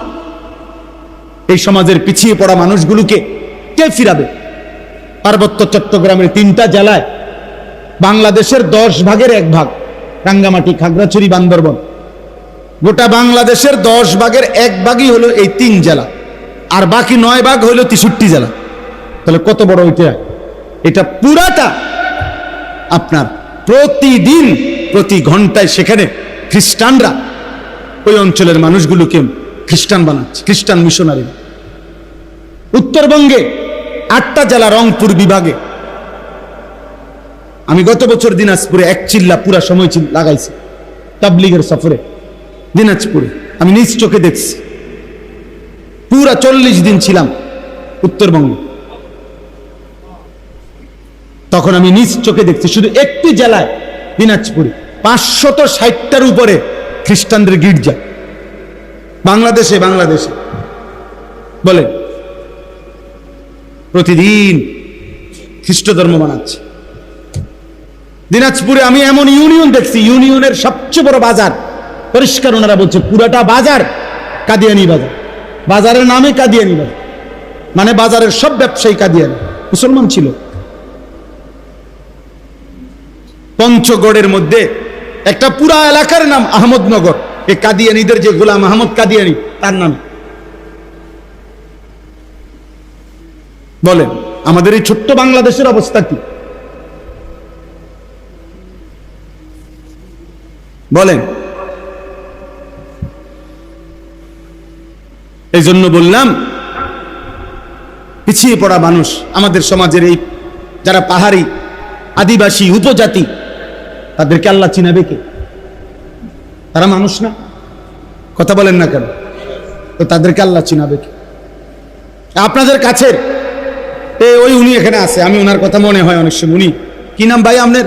এই সমাজের পিছিয়ে পড়া মানুষগুলোকে কে ফিরাবে? পার্বত্য চট্টগ্রামের 3টা জেলায় বাংলাদেশের 10 ভাগের 1 ভাগ, রাঙ্গামাটি, খাগড়াছড়ি, বান্দরবন, গোটা বাংলাদেশের 10 ভাগের 1 ভাগই হলো এই 3 জেলা, আর বাকি 9 ভাগ হলো 63 জেলা। তাহলে কত বড় এটা? এটা পুরাটা আপনার প্রতিদিন প্রতি ঘন্টায় সেখানে খ্রিস্টানরা ওই অঞ্চলের মানুষগুলোকে খ্রিস্টান বানাচ্ছে, খ্রিস্টান মিশনারি। উত্তরবঙ্গে 8টা জেলা, রংপুর বিভাগে। আমি গত বছর দিনাজপুরে 1 চিল্লা পুরা সময় লাগাইছি তাবলীগের সফরে দিনাজপুরে। আমি নিজ চোখে দেখছি, পুরা 40 দিন ছিলাম উত্তরবঙ্গে। তখন আমি নিজ চোখে দেখছি শুধু একটি জেলায় দিনাজপুরে 560টার উপরে খ্রিস্টানদের গির্জা। বাংলাদেশে বলে প্রতিদিন খ্রিস্ট ধর্ম বানাচ্ছে। দিনাজপুরে আমি এমন ইউনিয়ন দেখছি, ইউনিয়নের সবচেয়ে বড় বাজার, পরিষ্কার ওনারা বলছে পুরাটা বাজার কাদিয়ানি বাজার। বাজারের নামে কাদিয়ানি বাজার, মানে বাজারের সব ব্যবসায়ী কাদিয়ানি, মুসলমান ছিল। পঞ্চগড়ের মধ্যে একটা পুরা এলাকার নাম আহমদনগর, এই কাদিয়ানিদের যে গোলাম আহমদ কাদিয়ানি তার নাম। বলেন আমাদের এই ছোট্ট বাংলাদেশের অবস্থা কি? বলেন। এই জন্য বললাম পিছিয়ে পড়া মানুষ আমাদের সমাজের এই যারা পাহাড়ি, আদিবাসী, উপজাতি, তাদেরকে আল্লাহ চিনাবে কে? তারা মানুষ না? কথা বলেন না কেন? তো তাদেরকে আল্লাহ চিনাবে কে? আপনাদের কাছের ওই উনি এখানে আছে, আমি ওনার কথা মনে হয় অনেক সময়। উনি কি নাম ভাই আপনার?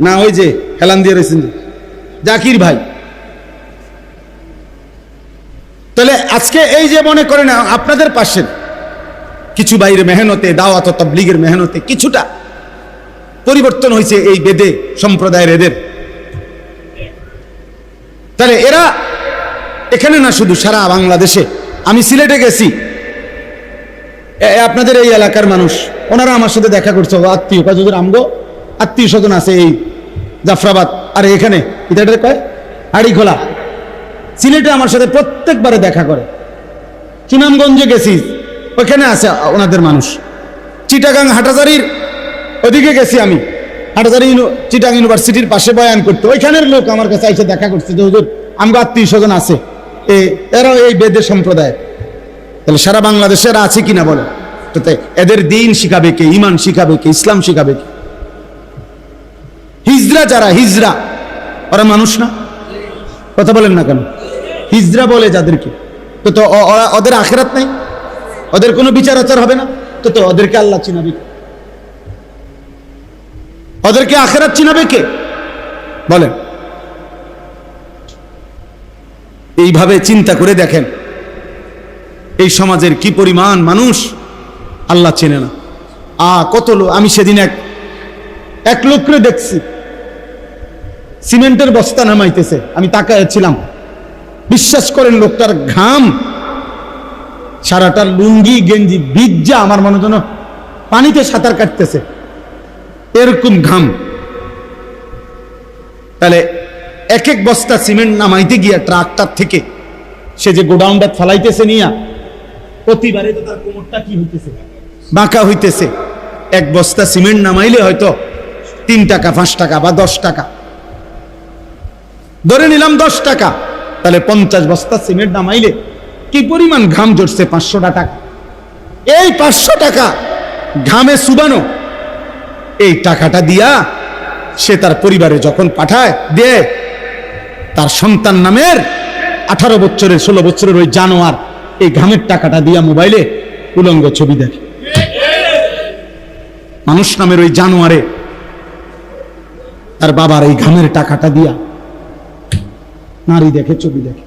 না ওই যে হেলান দিয়ে রয়েছেন জাকির ভাই। তাহলে আজকে এই যে মনে করেন আপনাদের পাশের কিছু বাইরে মেহনতে, দাওয়াত তাবলীগের মেহনতে কিছুটা পরিবর্তন হয়েছে এই বেদে সম্প্রদায়ের এদের। তাহলে এরা এখানে না, শুধু সারা বাংলাদেশে। আমি সিলেটে গেছি, আপনাদের এই এলাকার মানুষ, ওনারা আমার সাথে দেখা করছে, আত্মীয় কাজের আমগো আত্মীয় স্বজন আছে এই জাফরাবাদ, আর এখানে এটা কয় হাড়িখোলা, সিলেটে আমার সাথে প্রত্যেকবারে দেখা করে। সুনামগঞ্জে গেছি, ওখানে আছে ওনাদের মানুষ। চিটাগাং হাটাজারির ওদিকে গেছি আমি, হাটাজারি চিটাগাং ইউনিভার্সিটির পাশে বয়ান করতে, ওইখানের লোক আমার কাছে এসে দেখা করছে যে হুজুর আমগো আত্মীয় স্বজন আছে, এরাও এই বেদের সম্প্রদায়। তাহলে সারা বাংলাদেশে এরা আছে কিনা বলে? এদের দিন শিখাবে কে? ইমান শিখাবে কে? ইসলাম শিখাবে কে? হিজরা যারা, হিজরা ওরা মানুষ না? কথা বলেন না কেন? হিজরা বলে যাদেরকে, তো ওদের আখিরাত নাই, ওদের কোনো বিচার আচার হবে না, তো ওদেরকে আল্লাহ চিনাবে কে? ওদেরকে আখিরাত চিনাবে কে? বলেন। এইভাবে চিন্তা করে দেখেন এই সমাজের কি পরিমাণ মানুষ আল্লাহ চেনে না। কত লোক, আমি সেদিন এক লোকরে দেখছি সিমেন্টের বস্তা নামাইতেছে, আমি তাকাইছিলাম। বিশ্বাস করেন লোকটার ঘাম, সারাটা লুঙ্গি গেঞ্জি ভিজা, আমার মনে যেন পানিতে সাঁতার কাটতেছে, এরকম ঘাম। তাহলে এক বস্তা সিমেন্ট নামাইতে গিয়া ট্রাক্টর থেকে সে যে গোডাউনটা ফালাইতেছে নিয়া, প্রতিবারে তো তার কোমরটা কি হইতেছে, বাঁকা হইতেছে। এক বস্তা সিমেন্ট নামাইলে হয়তো 3 টাকা, 5 টাকা বা 10 টাকা, ধরে নিলাম 10 টাকা, তাহলে 50 বস্তা সিমেন্ট নামাইলে কি পরিমাণ ঘাম ঝরছে? 500 টাকা। এই 500 টাকা ঘামে সুবানো এই টাকাটা দিয়া সে তার পরিবারে যখন পাঠায় দেয়, তার সন্তান নামের 18 বছরের 16 বছরের ওই জানোয়ার এই ঘামের টাকাটা দিয়া মোবাইলে উলঙ্গ ছবি দেখে। মানুষ নামের ওই জানোয়ারে তার বাবার এই ঘামের টাকাটা দিয়া নারী দেখে, ছবি দেখে,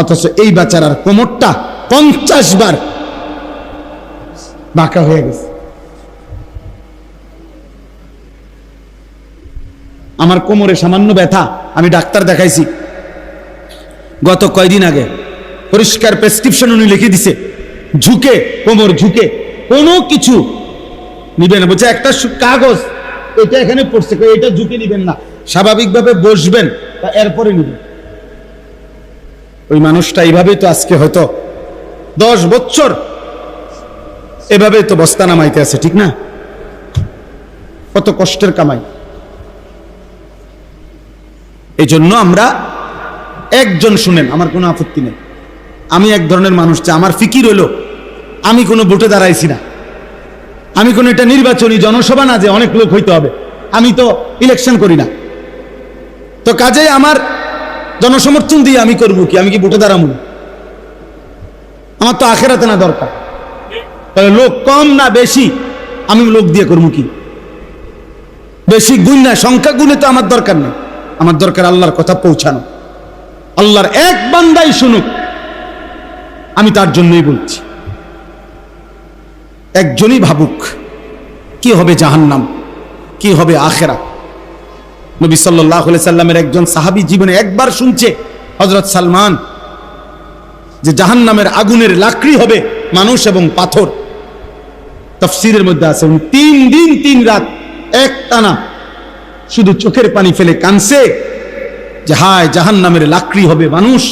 অথচ এই বেচারার কোমরটা 50 বার বাঁকা হয়ে গেছে। আমার কোমরে সামান্য ব্যথা, আমি ডাক্তার দেখাইছি গত কয়দিন আগে, পরিষ্কার প্রেসক্রিপশন উনি লিখে দিছে, ঝুঁকে, কোমর ঝুঁকে কোনো কিছু নিবেন না। বলছে একটা কাগজ এটা এখানে পড়ছে, এটা ঝুঁকে নিবেন না, স্বাভাবিকভাবে বসবেন এরপরে নিবেন। ওই মানুষটা এইভাবে তো আজকে হয়তো 10 বছর এভাবে তো বস্তা নামাইতে আছে, ঠিক না? কত কষ্টের কামাই। এই জন্য আমরা একজন, শুনেন, আমার কোনো আপত্তি নেই, আমি এক ধরনের মানুষ, যে আমার ফিকির হলো আমি কোনো ভোটে দাঁড়াইছি না, আমি কোনো এটা নির্বাচনী জনসভা না যে অনেক লোক হইতে হবে, আমি তো ইলেকশন করি না, তো কাজেই আমার জনসমর্থন দিয়ে আমি করবো কি, আমি কি ভোটে দাঁড়াবো? আমার তো আখেরাতে না দরকার, তাহলে লোক কম না বেশি আমি লোক দিয়ে করবো কি? বেশি গুণ না, সংখ্যা গুণে তো আমার দরকার নেই, আমার দরকার আল্লাহর কথা পৌঁছানো, আল্লাহর এক বান্দাই শুনুক, আমি তার জন্যই বলছি। একজনই ভাবুক কি হবে জাহান্নাম, কি হবে আখিরাত। নবী সাল্লাল্লাহু আলাইহি সাল্লামের একজন সাহাবী জীবনে একবার শুনছে, হযরত সালমান, যে জাহান্নামের আগুনের লাকড়ি হবে মানুষ এবং পাথর। তাফসীরের মধ্যে আছে 3 দিন 3 রাত একটানা শুধু চোখের পানি ফেলে কাঁদছে যে হায় জাহান্নামের লাকড়ি হবে মানুষ,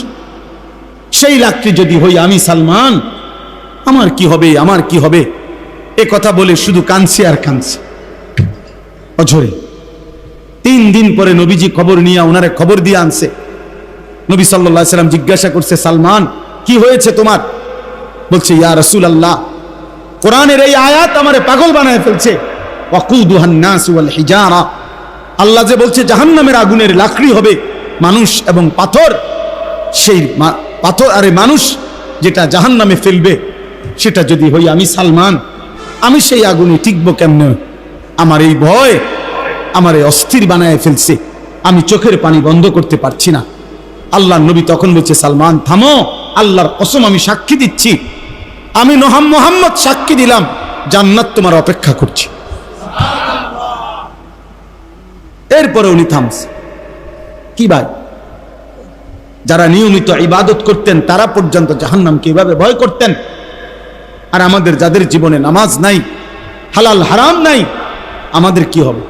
সেই লাকড়ি যদি হই আমি সালমান, আমার কি হবে, আমার কি হবে, এ কথা বলে শুধু কাঁদছে আর কাঁদছে অঝরে। 3 দিন পরে নবীজি খবর নিয়ে ওনারে খবর দিয়ে আনছে। নবী সাল্লাল্লাহু আলাইহি সাল্লাম জিজ্ঞাসা করছে, সালমান কি হয়েছে তোমার? বলছে, ইয়া রাসূলুল্লাহ, কোরআনের এই আয়াত আমারে পাগল বানায় ফেলছে। ওয়াকুদুহান নাস ওয়াল হিজারা, আল্লাহ যে বলছে জাহান্নামের আগুনের লাকড়ি হবে মানুষ এবং পাথর, সেই পাথর আরে মানুষ যেটা জাহান্নামে ফেলবে, সেটা যদি হই আমি সালমান, আমি সেই আগুনে টিকবো কেমনে? আমার এই ভয় আমারে অস্থির বানায় ফেলছে, আমি চোখের পানি বন্ধ করতে পারছি না। আল্লাহর নবী তখন বলছে, সালমান থামো, আল্লাহর কসম আমি সাক্ষী দিচ্ছি, আমি মুহাম্মদ সাক্ষী দিলাম, জান্নাত তোমার অপেক্ষা করছে। এরপরে উনি থামছে। কি ভাই, যারা নিয়মিত ইবাদত করতেন তারা পর্যন্ত জাহান্নামকে এভাবে ভয় করতেন, আর আমাদের যাদের জীবনে নামাজ নাই, হালাল হারাম নাই, আমাদের কি হবে?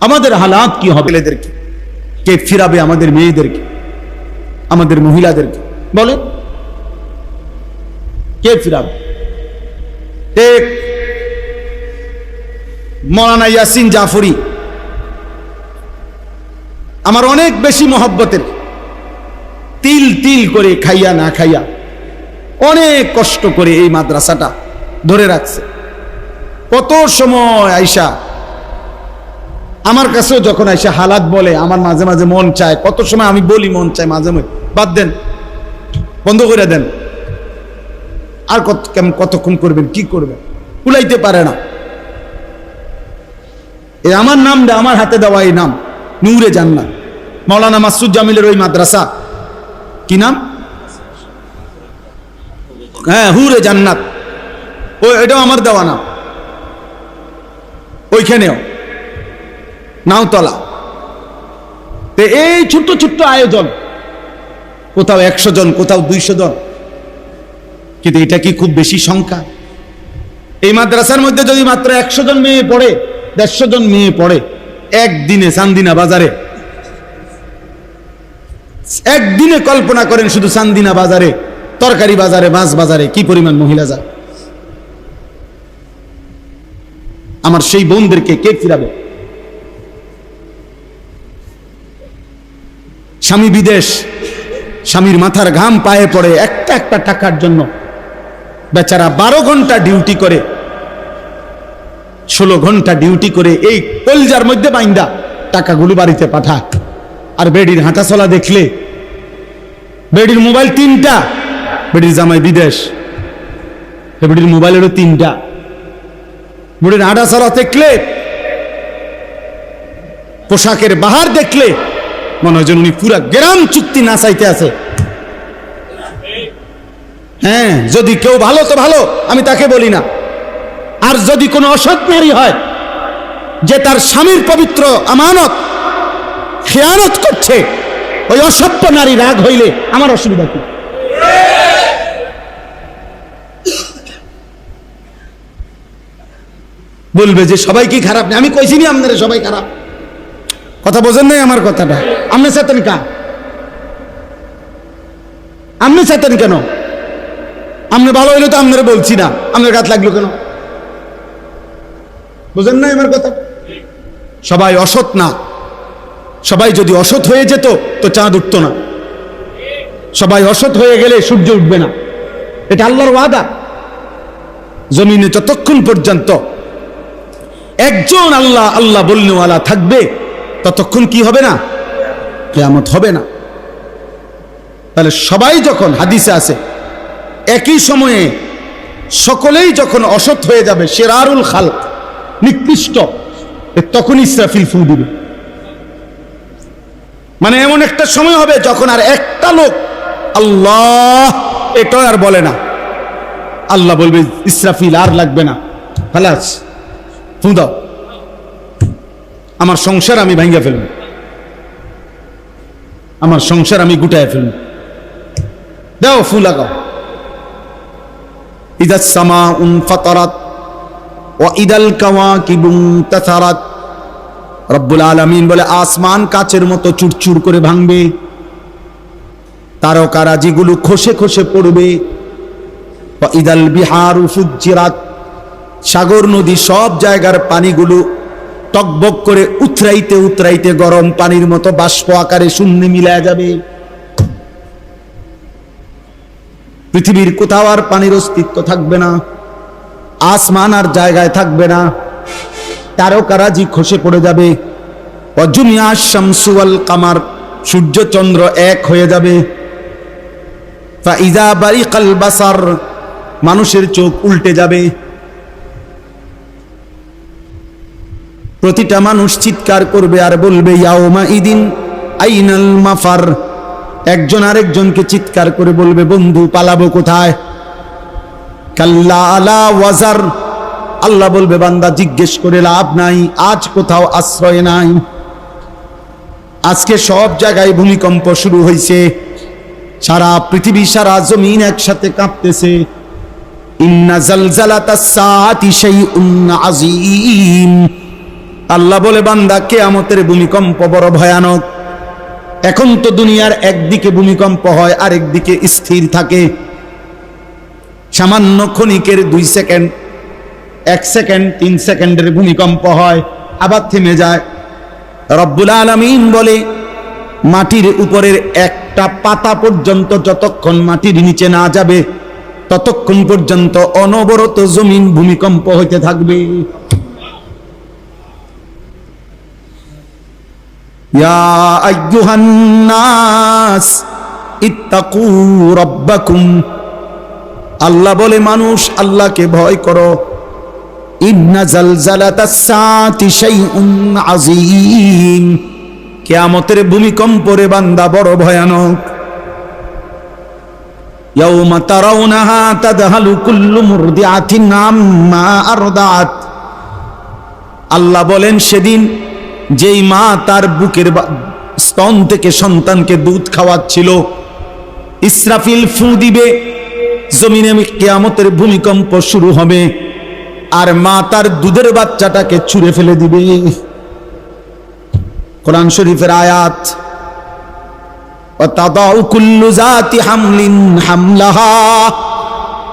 আমাদের হালাত কি হবে? ছেলেদেরকে কে ফিরাবে? আমাদের মেয়েদেরকে, আমাদের মহিলাদেরকে বলে কে ফিরাবে? এক মৌলানা ইয়াসিন জাফরি আমার অনেক বেশি মহব্বতের, তিল তিল করে খাইয়া না খাইয়া অনেক কষ্ট করে এই মাদ্রাসাটা ধরে রাখছে। কত সময় আইসা আমার কাছেও যখন আইসা হালাত বলে, আমার মাঝে মাঝে মন চায়, কত সময় আমি বলি মন চায়, মাঝে মাঝে বাদ দেন, বন্ধ করে দেন, আর কতক্ষণ করবেন, কি করবেন, কুলাইতে পারে না। এই আমার নাম দে, আমার হাতে দেওয়া এই নাম নূরে জান্নাত, মাওলানা মাসুদ জামিলের ওই মাদ্রাসা, কি নাম? হ্যাঁ, হুরে জান্নাত, এটাও আমার দেওয়া নাম। ওইখানেও নাওতলা। এই ছোট্ট ছোট্ট আয়োজন, কোথাও 100 জন, কোথাও 200 জন, কিন্তু এটা কি খুব বেশি সংখ্যা? এই মাদ্রাসার মধ্যে যদি মাত্র 100 জন মেয়ে পড়ে, 150 জন মেয়ে পড়ে, একদিনে চান্দিনা বাজারে, একদিনে কল্পনা করেন শুধু চান্দিনা বাজারে, তরকারি বাজারে, মাছ বাজারে কি পরিমাণ মহিলা যায়। আমার সেই বোনদেরকে কে ফিরাবে? স্বামী বিদেশ, স্বামীর মাথার ঘাম পায়ে পড়ে একটা একটা টাকার জন্য, বেচারা 12 ঘন্টা ডিউটি করে, 16 ঘন্টা ডিউটি করে এই কলজার মধ্যে বাইন্দা টাকাগুলো বাড়িতে পাঠায়। আর বেডির হাঁটা চলা দেখলে, বেডির মোবাইল 3টা, বেডির জামাই বিদেশ, বেডির মোবাইলেরও 3টা, বেডির হাঁটা চলা দেখলে পোশাকের বাহার দেখলে মনে হয় যেন উনি পুরা গ্রাম চুক্তি না চাইতে আছে। হ্যাঁ, যদি কেউ ভালো তো ভালো, আমি তাকে বলি না। আর যদি কোনো অসৎ নারী হয় যে তার স্বামীর পবিত্র আমানত খেয়ানত করছে, ওই অসভ্য নারী রাগ হইলে আমার অসুবিধা কি? বলবে যে সবাই কি খারাপ? আমি কইছি নি আপনারা সবাই খারাপ। কথা বোঝেন নাই আমার কথাটা? আপনি চেতেন কা? আপনি চেতেন কেন? আপনি ভালো হইলে তো আপনারা বলছি না, আপনার গাত লাগলো কেন? বুঝেন নাই আমার কথা? সবাই অসৎ না। সবাই যদি অসৎ হয়ে যেত তো চাঁদ উঠত না। সবাই অসৎ হয়ে গেলে সূর্য উঠবে না। এটা আল্লাহর ওয়াদা। জমিনে যতক্ষণ পর্যন্ত একজন আল্লাহ আল্লাহ বলনেওয়ালা থাকবে ততক্ষণ কি হবে না? কিয়ামত হবে না। তাহলে সবাই যখন, হাদিসে আছে, একই সময়ে সকলেই যখন অসৎ হয়ে যাবে, শিরারুল খালক, নিকৃষ্ট, তখন ইসরাফিল ফু দিবে। মানে এমন একটা সময় হবে যখন আর একটা লোক আল্লাহ এটা আর বলে না। আল্লাহ বলবে ইসরাফিল আর লাগবে না, খালাস, ফু দাও, আমার সংসার আমি ভাঙ্গা ফেলব, আমার সংসার আমি গুটায় ফেলব, দাও ফু লাগাও। ইদাস সামাউন ফাতারাত ওয়া ইদাল কাওয়াকিবু তাসারাত। রব্বুল আলামিন বলে আসমান কাচের মতো চুরচুর করে ভাঙবে, তারকারাজিগুলো খসে খসে পড়বে। ওয়া ইদাল বিহারু ফুজ্জিরাত, সাগর নদী সব জায়গার পানিগুলো টকবক করে উতরাইতে উতরাইতে গরম পানির মতো বাষ্প আকারে শূন্যে মিলায়া যাবে। পৃথিবীর কোথাও আর পানির অস্তিত্ব থাকবে না, আসমান আর জায়গায় থাকবে না, তারকারাজি খসে পড়ে যাবে। অজুমিয়া শামসু ওয়াল কামার, সূর্য চন্দ্র এক হয়ে যাবে। ফাইজা বারিকাল বাসার, মানুষের চোখ উল্টে যাবে। প্রতিটা মানুষ চিৎকার করবে আর বলবে ইয়াউমা ইদিন আইনাল মাফার। একজন আরেকজনকে চিৎকার করে বলবে বন্ধু পালাবো কোথায়? কাল্লা আলা ওয়াজার, আল্লাহ বলবে বান্দা জিজ্ঞেস করে লাভ নাই, আজ কোথাও আশ্রয় নাই। আজকে সব জায়গায় ভূমিকম্প শুরু হয়েছে, সারা পৃথিবী সারা জমিন একসাথে কাঁপতেছে। ইন্না জালজালাতাস সাআতি শাইউন আযীম। আল্লাহ বলে বান্দা কিয়ামতের ভূমিকম্প বড় ভয়ানক। এখন তো দুনিয়ার একদিকে ভূমিকম্প হয়, আরেকদিকে স্থির থাকে। সামান্য ক্ষণিকের 2 সেকেন্ড, 1 সেকেন্ড, 3 সেকেন্ডের ভূমিকম্প হয়, আবার থেমে যায়। রব্বুল আলামিন বলে মাটির উপরের একটা পাতা পর্যন্ত যতক্ষণ মাটির নিচে না যাবে ততক্ষণ পর্যন্ত অনবরত জমিন ভূমিকম্প হইতে থাকবে। ইয়া আইয়ুহান নাস ইত্তাকু রাব্বাকুম। আল্লাহ বলে মানুষ আল্লাহকে ভয় করো। ইন্না জালজালাতাস সাআতি শাইউন আযীম। কিয়ামতের ভূমিকম্প রে বান্দা বড় ভয়ানক। ইয়াউমা তারাউনাহা তাদহালু কুল্লু মুরদিআতিন আম্মা আরদাআত। আল্লাহ বলেন সেদিন যেই মা তার বুকের স্তন থেকে সন্তানকে দুধ খাওয়াচ্ছিল, ইসরাফিল ফু দিবে, জমিনে কিয়ামতের ভূমিকম্প শুরু হবে, আর মা তার দুধের বাচ্চাটাকে ছুঁড়ে ফেলে দিবে। কোরআন শরীফের আয়াত। ওয়াতাদাউ কুল্লু যাতি হামলিন হামলাহা।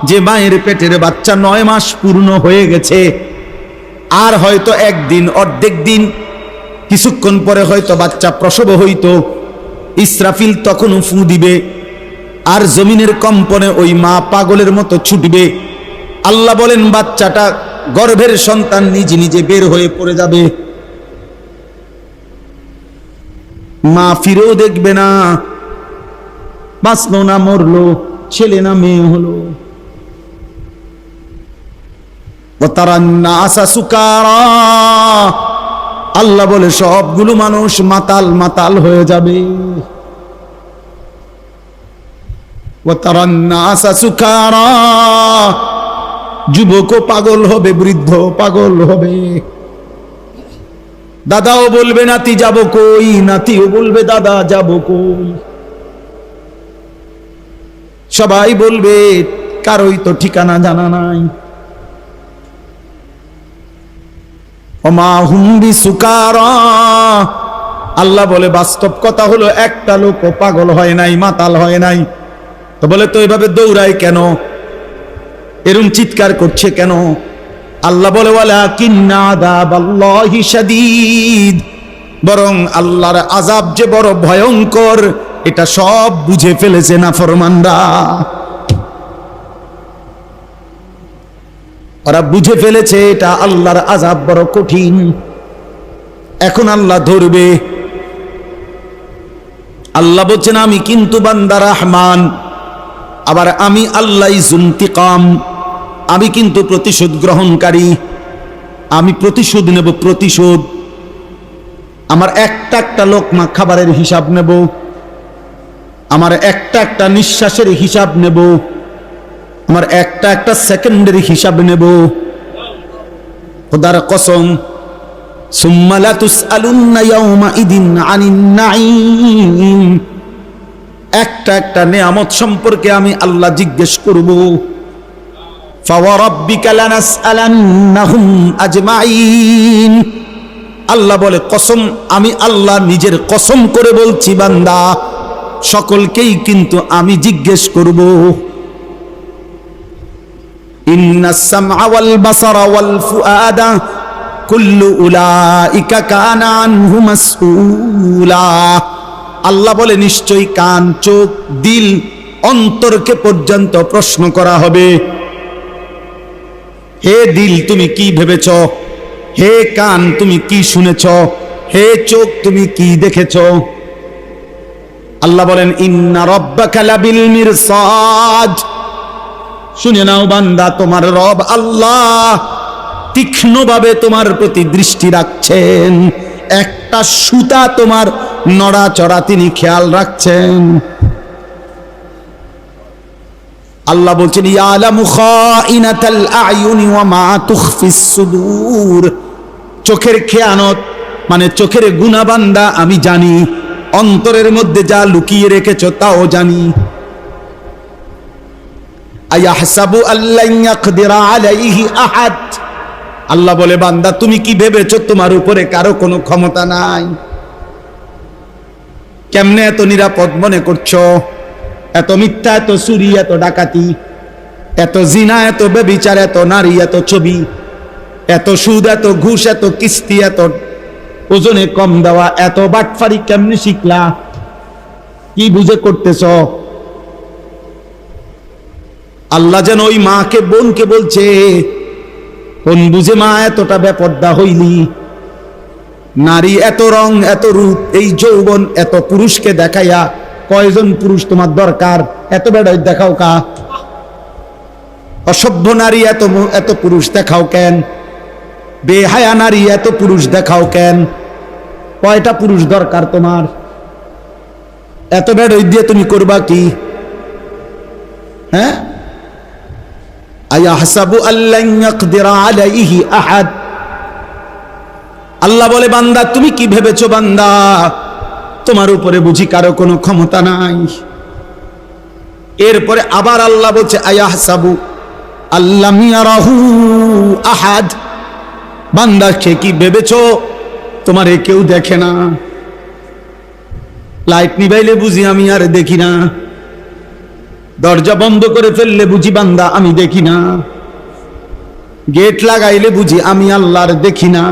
যে মায়ের পেটের বাচ্চা 9 মাস পূর্ণ হয়ে গেছে, আর হয়তো একদিন, অর্ধেক দিন, কিছুক্ষণ পরে হয়তো বাচ্চা প্রসব হইতো, ইসরাফিল তখন ফু দিবে, আর জমিনের কম্পনে ওই মা পাগলের মতো ছুটবে। আল্লাহ বলেন বাচ্চাটা, গর্ভের সন্তান নিজে নিজে বের হয়ে পড়ে যাবে, মা ফিরেও দেখবে না, বাঁচলো না মরলো, ছেলে না মেয়ে হলো। ওয়াতারান নাসা সুকারা। আল্লাহ বলে সবগুলো মানুষ মাতাল মাতাল হয়ে যাবে। যুবকও পাগল হবে, বৃদ্ধ পাগল হবে। দাদাও বলবে নাতি যাব কই, নাতিও বলবে দাদা যাব কই। সবাই বলবে কারোই তো ঠিকানা জানা নাই। ওমা হুম বিসুকারা, আল্লাহ বলে বাস্তব কথা হলো একটা লোকও পাগল হয় নাই, মাতাল হয় নাই। তো বলে তো এভাবে দৌড়ায় কেন, এরম চিৎকার করছে কেন? আল্লাহ বলে ওয়ালাকিন্না আযাবাল্লাহি শাদীদ, বরং আল্লাহর আযাব যে বড় ভয়ঙ্কর এটা সব বুঝে ফেলেছে নাফরমানরা। ওরা বুঝে ফেলেছে এটা আল্লাহর আযাব বড় কঠিন, এখন আল্লাহ ধরবে। আল্লাহ বলছেন আমি কিন্তু বান্দা রহমান, আবার আমি আল্লাহ যুনতিকাম, আমি কিন্তু প্রতিশোধ গ্রহণকারী, আমি প্রতিশোধ নেব, প্রতিশোধ। আমার একটা একটা লোকমা খাবারের হিসাব নেব, আমার একটা একটা নিঃশ্বাসের হিসাব নেব, আমার একটা একটা সেকেন্ডের হিসাব নেব। খোদার কসম, সুম্মা লা তুসআলুন্না ইয়াওমাইদিন আনিন নাঈম, একটা একটা নেয়ামত সম্পর্কে আমি আল্লাহ জিজ্ঞেস করব। ফাওয়ারাব্বিকা লানাসআলান্নাহুম আজমাইন, আল্লাহ বলে কসম, আমি আল্লাহ নিজের কসম করে বলছি বান্দা, সকলকেই কিন্তু আমি জিজ্ঞেস করব। ইন্নাস সামআ ওয়াল বাসারা ওয়াল ফুআদা কুল্লু উলাইকা কানা আনহু মাসউলা, আল্লাহ বলে নিশ্চয়ই কান, চোখ, দিল, অন্তরকে পর্যন্ত প্রশ্ন করা হবে। হে দিল তুমি কি ভেবেছ, হে কান তুমি কি শুনেছ, হে চোখ তুমি কি দেখেছ। আল্লাহ বলেন ইন্না রাব্বাকা লাবিল মিরসাদ, শুনে নাও বান্দা, তোমার রব আল্লাহ তীক্ষ্ণভাবে তোমার প্রতি দৃষ্টি রাখছেন, একটা সুতা তোমার নড়াচড়া তিনি খেয়াল রাখছেন। আল্লাহ বলছেন ইয়ালামু খাইনাতাল আয়ুনি ওয়া মা তুখফিস সুদূর, চোখের খেয়ানত মানে চোখের গুনাহ বান্দা আমি জানি, অন্তরের মধ্যে যা লুকিয়ে রেখেছো তাও জানি। আয়াহসাবু আল্লান ইয়াকদিরা আলাইহি আহাদ, আল্লাহ বলে বান্দা তুমি কি ভেবেছো তোমার উপরে কারো কোনো ক্ষমতা নাই? কেমনে এত নিরাপদ মনে করছো? এত মিথ্যা, এত চুরি, এত ডাকাতি, এত জিনা, এত ব্যভিচার, এত নারী, এত ছবি, এত সুদ, এত ঘুষ, এত কিস্তি, এত ওজনে কম দেওয়া, এত বাটফারি কেমনে শিখলা? কি বুঝে করতেছ? আল্লাহ যেন ওই মাকে, বোনকে বলছে, কোন বুঝে মা এতটা বেপর্দা হইলি? নারী এত রং, এত রূপ, এই যৌবন, এত পুরুষকে দেখাইয়া কয়জন পুরুষ তোমার দরকার? এত বেড়াই দেখাও কা? অসভ্য নারী এত এত পুরুষ দেখাও কেন? বেহায়া নারী এত পুরুষ দেখাও কেন? কয়টা পুরুষ দরকার তোমার? এত বেড়াই দিয়ে তুমি করবা কি? হ্যাঁ, আয়াহসাবু আল্লান ইয়াকদিরা আলাইহি আহাদ, আল্লাহ বলে বান্দা তুমি কি ভেবেছো বান্দা তোমার উপরে বুঝি কারো কোনো ক্ষমতা নাই? এরপরে আবার আল্লাহ বলছে আয়াহসাবু আল্লাম ইয়ারাহু আহাদ, বান্দা সে কি ভেবেছো তোমারে কেউ দেখে না? লাইট নিভাইলে বুঝি আমি আর দেখি না, দরজা বন্ধ করে ফেললে বুঝি বান্দা আমি দেখি না, গেট লাগাইলে বুঝি আমি আল্লাহর দেখি না,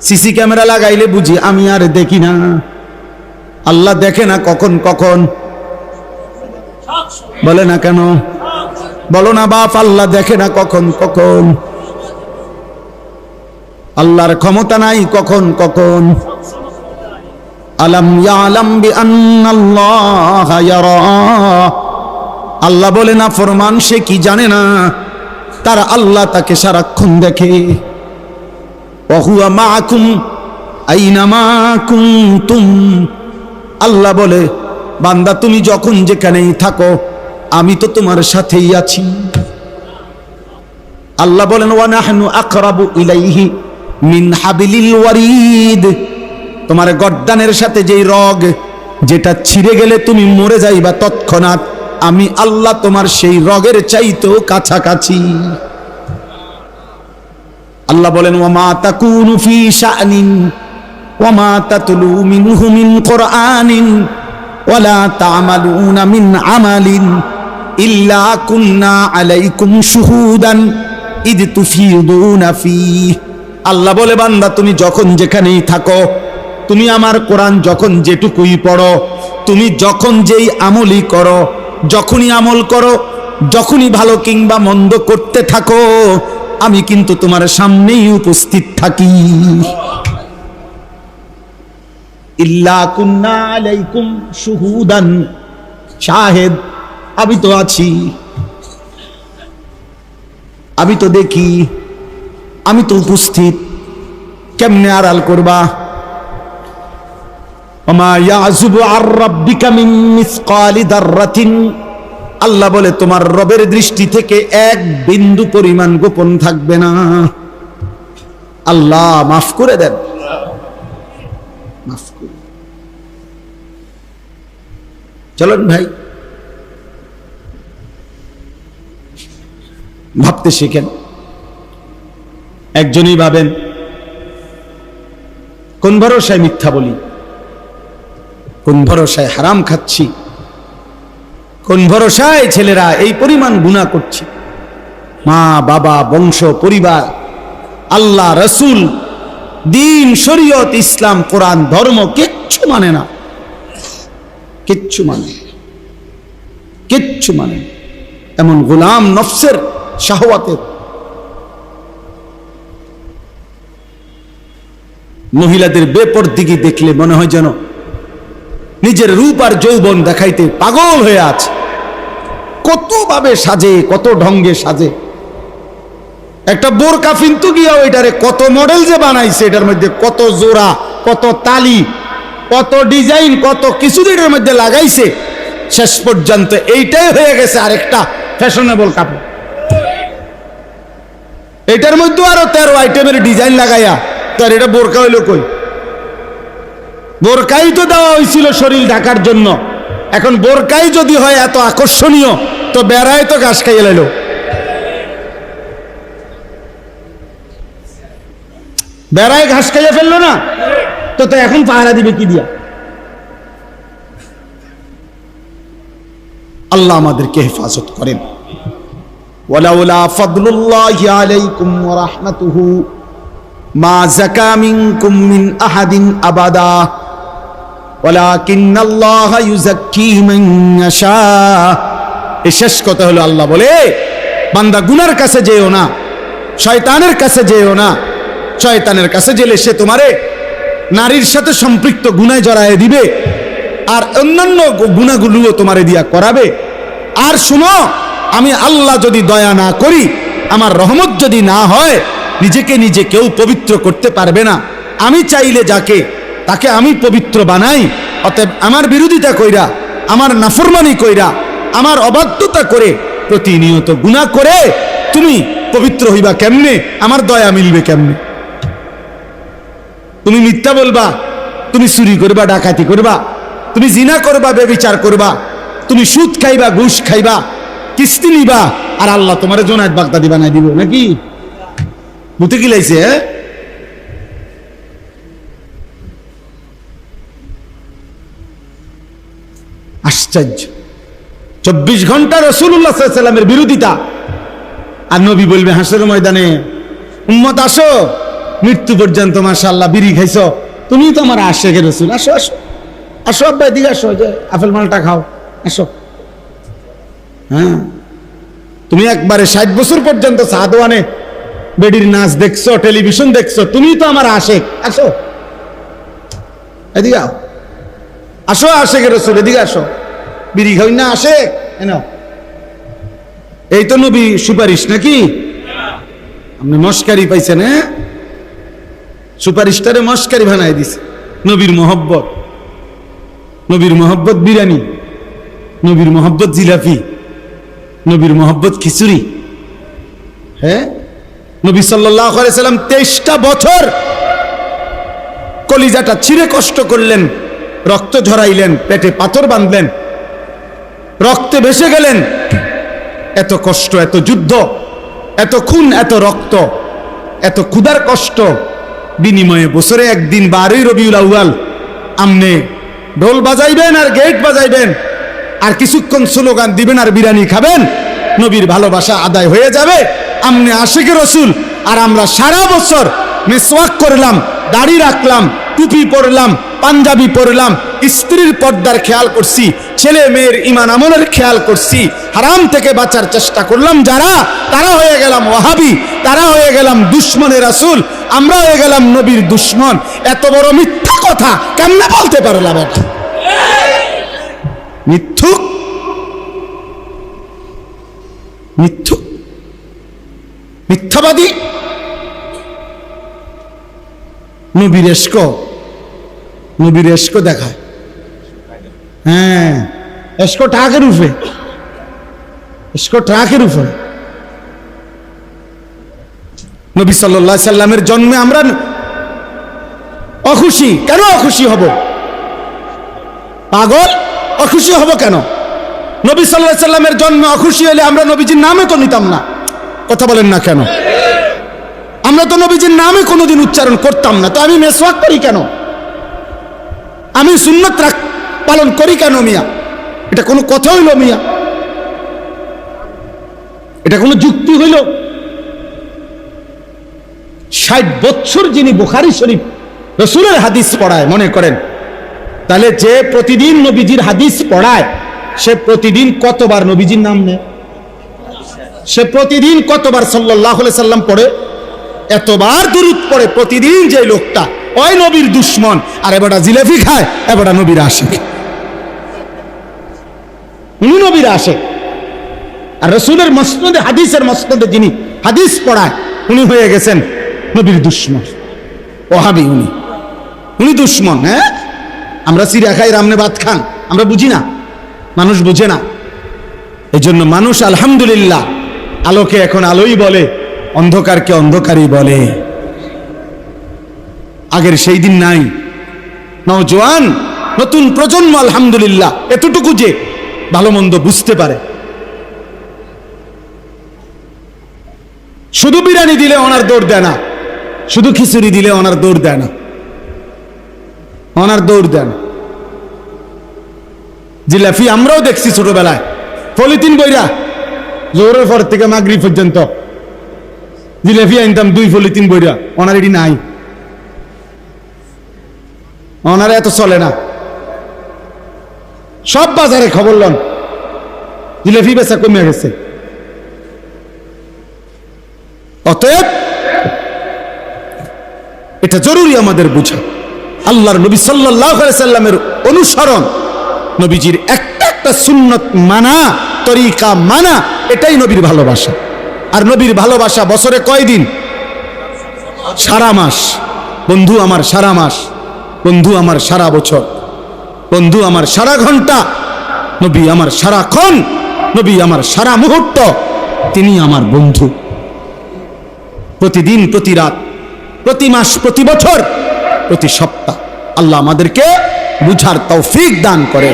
সিসি ক্যামেরা লাগাইলে বুঝি আমি আর দেখি না? আল্লাহ দেখে না কখন কখন? বলে না কেন? বলো না বাপ, আল্লাহ দেখে না কখন কখন? আল্লাহর ক্ষমতা নাই কখন কখন? আলাম ইয়ালাম বিআন্নাল্লাহা ইয়ারা, আল্লাহ বলে না ফরমান সে কি জানে না তার আল্লাহ তাকে সারাক্ষণ দেখে। ওয়া হুয়া মাআকুম আইনামা কুনতুম, আল্লাহ বলে বান্দা তুমি যখন যেখানেই থাকো আমি তো তোমার সাথেই আছি। আল্লাহ বলেন ওয়া নাহনু আকরাবু ইলাইহি মিন হাবিলিল ওয়ারিদ, তোমার গর্দানের সাথে যেই রগ যেটা ছিঁড়ে গেলে তুমি মরে যাইবা তৎক্ষণাৎ, আমি আল্লাহ তোমার সেই রগের চাইতেও কাছাকাছি। আল্লাহ বলেন ওয়া মা তাকুনু ফি শা'নিন ওয়া মা তাতলু মিনহু মিন কুরআনিন ওয়া লা তা'মালুনা মিন আমালিন ইল্লা কুননা আলাইকুম শুহুদান ইদ তুফিদুনা ফীহি। আল্লাহ বলে বান্দা তুমি যখন যেখানেই থাকো, তুমি আমার কোরআন যখন যেটুকুই পড়ো, তুমি যখন যেই আমলই করো, যখনই আমল করো, যখনই ভালো কিংবা মন্দ করতে থাকো, আমি কিন্তু তোমার সামনেই উপস্থিত থাকি। ইল্লা কুন্না আলাইকুম শুহুদান, শাহেদ আমি তো আছি, আমি তো দেখি, আমি তো উপস্থিত। কেমনে আড়াল করবা? ওমা ইয়াযুবু আর রাব্বিকা মিন মিসকালি দাররাতিন, আল্লাহ বলে তোমার রবের দৃষ্টি থেকে এক বিন্দু পরিমাণ গোপন থাকবে না। আল্লাহ মাফ করে দেন, মাফ করে। চলেন ভাই ভাবতে শিখেন। একজনই ভাবেন কোন ভরসায় মিথ্যা বলি, কোন ভরসায় হারাম খাচ্ছি, কোন ভরসায় ছেলেরা এই পরিমাণ গুনাহ করছে। মা বাবা বংশ পরিবার আল্লাহ রসুল দিন শরীয়ত ইসলাম কোরআন ধর্ম কিচ্ছু মানে না, কিচ্ছু মানে, কিচ্ছু মানে। এমন গোলাম নফসের শাহওয়াতের। মহিলাদের বেপরদিগি দেখলে মনে হয় যেন নিজের রূপ আর যৌবন দেখাইতে পাগল হয়ে আছে। কত ভাবে সাজে, কত ঢঙ্গে সাজে। একটা বোরকা ফিন্তু গিয়া ওইটারে কত মডেল যে বানাইছে, এটার মধ্যে কত জোড়া, কত তালি, কত ডিজাইন, কত কিছু এটার মধ্যে লাগাইছে। শেষ পর্যন্ত এইটাই হয়ে গেছে আরেকটা ফ্যাশনেবল কাপড়। এটার মধ্যে আরো 13 আইটেমের ডিজাইন লাগাইয়া, তার এটা বোরকা হইল কই? বোরকাই তো দেওয়া হয়েছিল শরীর ঢাকার জন্য। এখন বোরকাই যদি হয় এত আকর্ষণীয়, তো বেড়ায় তো ঘাস খাইয়ে লাইল। বেড়ায় ঘাস খাইয়ে ফেললো না, তো তো এখন পাহারা দিবে কি দিয়া? আল্লাহ আমাদেরকে হেফাজত করেন। ওয়ালাউলা ফাদলুল্লাহি আলাইকুম ওয়া রাহমাতুহু মা যাকা মিনকুম মিন আহাদিন আবাদা ওয়ালাকিন্নাল্লাহা ইউযাক্কি মান ইয়াশা। এই শেষ কথা হলো আল্লাহ বলে বান্দা গুনার কাছে যেও না, শয়তানের কাছে যেও না। শয়তানের কাছে গেলে সে তোমারে নারীর সাথে সম্পৃক্ত গুনায় জড়ায় দিবে, আর অন্যান্য গুনাহগুলোও তোমারে দিয়া করাবে। আর শুনো, আমি আল্লাহ যদি দয়া না করি, আমার রহমত যদি না হয়, নিজেকে নিজে কেউ পবিত্র করতে পারবে না। আমি চাইলে যাকে তাকে আমি পবিত্র বানাই। অতএব আমার বিরোধিতা কইরা, আমার নাফরমানি কইরা, আমার অবাধ্যতা করে, প্রতিনিয়ত গুনাহ করে তুমি পবিত্র হইবা কেমনে? আমার দয়া মিলবে কেমনে? তুমি মিথ্যা বলবা, তুমি চুরি করবা, ডাকাতি করবা, তুমি জিনা করবা, ব্যভিচার করবা, তুমি সুদ খাইবা, ঘুষ খাইবা, কিস্তি নিবা, আর আল্লাহ তোমার জোনায়েত বাগদাদি বানাই দিব নাকি? বুঝতে কি লাইছে? আশ্চর্য। 24 ঘন্টা রাসূলুল্লাহ সাল্লাল্লাহু আলাইহি ওয়াসাল্লামের বিরোধিতা, আর নবী বলবে হাসরের ময়দানে, উম্মত আসো, মৃত্যু পর্যন্ত মাশাআল্লাহ বিড়ি খাইছো, তুমি তো আমার আশিকের রাসূল, আসো আসো আসো, আব্বা এদিকে আসো, যে আপেল মালটা খাও, আসো। হ্যাঁ, তুমি একবারে 60 বছর পর্যন্ত সাদওয়ানে বেডির নাচ দেখছো, টেলিভিশন দেখছো, তুমি তো আমার আশিক, আসো এদিকে আসো, আশিকের রাসূল এদিকে আসো, বিড়ি খাই না আশিক এনো। এই তো নবী সুপারিশ নাকি? আপনি মস্কারি পাইছেন? হ্যাঁ, সুপারস্টারে মস্কারি বানাই দিছে। নবীর মোহব্বত, নবীর মোহব্বত বিরিয়ানি, নবীর মোহব্বত জিলাপি, নবীর মোহব্বত খিচুড়ি। হ্যাঁ, নবী সাল্লাল্লাহু আলাইহি সাল্লাম 23টা বছর কলিজাটা ছিঁড়ে কষ্ট করলেন, রক্ত ঝরাইলেন, পেটে পাথর বাঁধলেন, রক্তে ভেসে গেলেন। এত কষ্ট, এত যুদ্ধ, এত খুন, এত রক্ত, এত ক্ষুধার কষ্ট বিনিময়ে বছরে একদিন 12ই রবিউল আউয়াল আমনে ঢোল বাজাইবেন আর গেট বাজাইবেন আর কিছুক্ষণ স্লোগান দিবেন আর বিরিয়ানি খাবেন, নবীর ভালোবাসা আদায় হয়ে যাবে। আমনে আশিকে রসুল আর আমরা সারা বছর মিসওয়াক করলাম, দাড়ি রাখলাম, টুপি পরলাম, পাঞ্জাবি পরলাম, স্ত্রীর পর্দার খেয়াল করছি, ছেলে মেয়ের ঈমান আমলের খেয়াল করছি, হারাম থেকে বাঁচার চেষ্টা করলাম যারা, তারা হয়ে গেলাম ওয়াহাবি, তারা হয়ে গেলাম দুশমনে রাসূল, আমরা হয়ে গেলাম নবীর দুশমন। এত বড় মিথ্যা কথা কেমনে বলতে পারলাম? এটা মিথ্যুক, মিথ্যুক, মিথ্যাবাদী। নবীর এশক, নবীর এশক দেখায়। হ্যাঁ, এশক ট্রাকের উপরে, এশক ট্রাকের উপরে। নবী সাল্লাল্লাহু আলাইহি সাল্লামের জন্মে আমরা অখুশি কেন? অখুশি হব পাগল? অখুশি হব কেন? নবী সাল্লাল্লাহু আলাইহি সাল্লামের জন্মে অখুশি হলে আমরা নবীজির নামে তো নিতাম না। কথা বলেন না কেন? আমরা তো নবীজির নামে কোনোদিন উচ্চারণ করতাম না। তো আমি মেসওয়াক করি কেন? আমি সুন্নাত পালন করি কেন মিয়া? এটা কোনো কথা হইল মিয়া? এটা কোনো যুক্তি হইল? 60 বছর যিনি বুখারী শরীফ রাসূলের হাদিস পড়ায়, মনে করেন তাহলে যে প্রতিদিন নবীজির হাদিস পড়ায় সে প্রতিদিন কতবার নবীজির নাম নেয়? সে প্রতিদিন কতবার সাল্লাল্লাহু আলাইহি সাল্লাম পড়ে? এতবার দুরূদ পড়ে প্রতিদিন। যে লোকটা ওই নবীর দুশমন, আর এবারটা জিলাপি খায়, এবারটা নবীর আশিক। উনি নবীর আশিক, আর রাসূলের মসনদে, হাদিসের মসনদে যিনি হাদিস পড়ায় উনি হয়ে গেছেন নবীর দুশমন, ওহাবি। উনি দুশমন। হ্যাঁ, আমরা চিড়া খাই, রামনে ভাত খান, আমরা বুঝি না, মানুষ বুঝে না। এই জন্য মানুষ আলহামদুলিল্লাহ আলোকে এখন আলোই বলে, অন্ধকারকে অন্ধকারই বলে। আগের সেই দিন নাই। নওজোয়ান নতুন প্রজন্ম আলহামদুলিল্লাহ এতটুকু যে ভালো মন্দ বুঝতে পারে। শুধু বিরিয়ানি দিলে ওনার দৌড় দেয় না, শুধু খিচুড়ি দিলে ওনার দৌড় দেয় না, ওনার দৌড় দেয় না। জিলাপি আমরাও দেখছি ছোটবেলায়, পলিথিন বইরা জোহরের পর থেকে মাগরিব পর্যন্ত জিলাপি আনতাম 2 পলিথিন বইরা। ওনার এটি নাই, ওনার এত চলে না। সব বাজারে খবর লন, জিলাপি বেচা কমে গেছে। অতএব এটা জরুরি আমাদের বুঝা। আল্লাহর নবী সাল্লাল্লাহু আলাইহি সাল্লামের অনুসরণ, নবীজির একটা একটা সুন্নত মানা, তরিকা মানা, এটাই নবীর ভালোবাসা। আর নবীর ভালোবাসা বছরে কয়দিন? সারা মাস। বন্ধু আমার সারা মাস, বন্ধু আমার সারা বছর, বন্ধু আমার সারা ঘন্টা, নবী আমার সারাক্ষণ, নবী আমার সারা মুহূর্ত, তিনি আমার বন্ধু। প্রতিদিন, প্রতি রাত, প্রতি মাস, প্রতি বছর, প্রতি সপ্তাহ আল্লাহ আমাদেরকে বুঝার তৌফিক দান করে,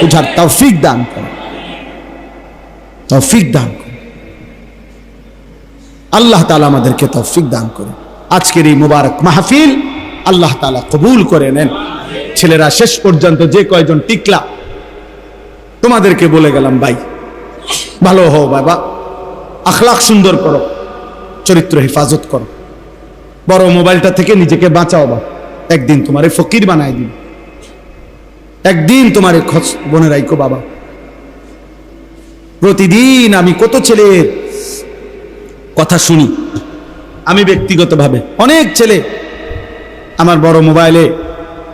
বুঝার তৌফিক দান করে, তৌফিক দান করে। আল্লাহ তাআলা আমাদেরকে তৌফিক দান করে। আজকের এই মুবারক মাহফিল আল্লাহ তাআলা কবুল করে নেন। ছেলেরা শেষ পর্যন্ত যে কয়জন টিকলা, তোমাদেরকে বলে গেলাম ভাই, ভালো হও বাবা, আখলাক সুন্দর করো, চরিত্র হেফাজত করো, বড় মোবাইলটা থেকে নিজেকে বাঁচাও। বা একদিন তোমারে ফকির বানাই দিন, একদিন তোমারে খোঁজ বনে রাখো বাবা। প্রতিদিন আমি কত ছেলের কথা শুনি, আমি ব্যক্তিগতভাবে অনেক ছেলে আমার বড় মোবাইলে,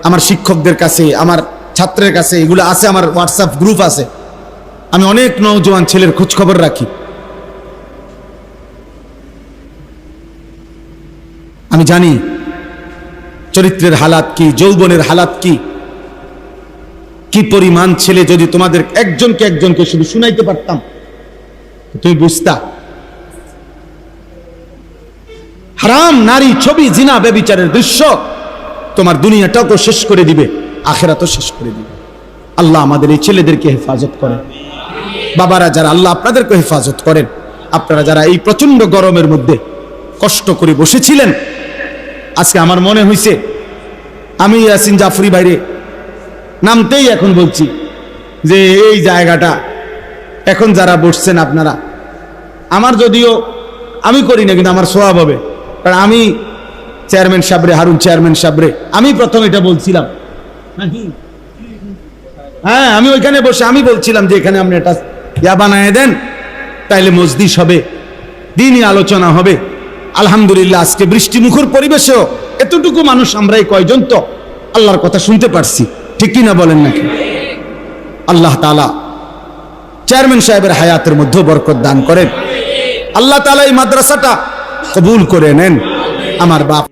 আমার শিক্ষকদের কাছে, আমার ছাত্রের কাছে এগুলো আছে, আমার হোয়াটসঅ্যাপ গ্রুপ আছে। আমি অনেক নওজোয়ান ছেলের খোঁজ খবর রাখি। আমি জানি চরিত্রের হালাত কি, যৌবনের হালাত কি, কি পরিমাণ ছেলে যদি তোমাদের একজনকে শুধু শুনাইতে পারতাম তুমি বুঝতা। হারাম নারী, ছবি, জিনা, ব্যভিচারের দৃশ্য তোমার দুনিয়াটাও শেষ করে দিবে, আখিরাতও শেষ করে দিবে। আল্লাহ আমাদের এই ছেলেদেরকে হেফাজত করেন। বাবারা যারা, আল্লাহ আপনাদেরকে হেফাজত করেন। আপনারা যারা এই প্রচন্ড গরমের মধ্যে কষ্ট করে বসেছিলেন, আজকে আমার মনে হয়েছে আমি ইয়াসিন জাফরি বাইরে নামতেই এখন বলছি যে এই জায়গাটা এখন যারা বসছেন আপনারা, আমার যদিও আমি করি না, কিন্তু আমার স্বভাব হবে, কারণ আমি চেয়ারম্যান সাহেবরে, হারুন চেয়ারম্যান সাহেবরে আমি প্রথম এটা বলছিলাম। হ্যাঁ, আমি ওইখানে বসে আমি বলছিলাম যে এখানে আপনি এটা ইয়া বানায় দেন, তাইলে মজলিস হবে, দিনই আলোচনা হবে। আলহামদুলিল্লাহ আজকে বৃষ্টি মুখর পরিবেশেও এতটুকু মানুষ আমরা এই কয়জন তো আল্লাহর কথা শুনতে পারছি, ঠিক কিনা বলেন নাকি? আল্লাহ তাআলা চেয়ারম্যান সাহেবের হায়াতের মধ্যে বরকত দান করেন। আল্লাহ তাআলা এই মাদ্রাসাটা কবুল করে নেন। আমার বাপ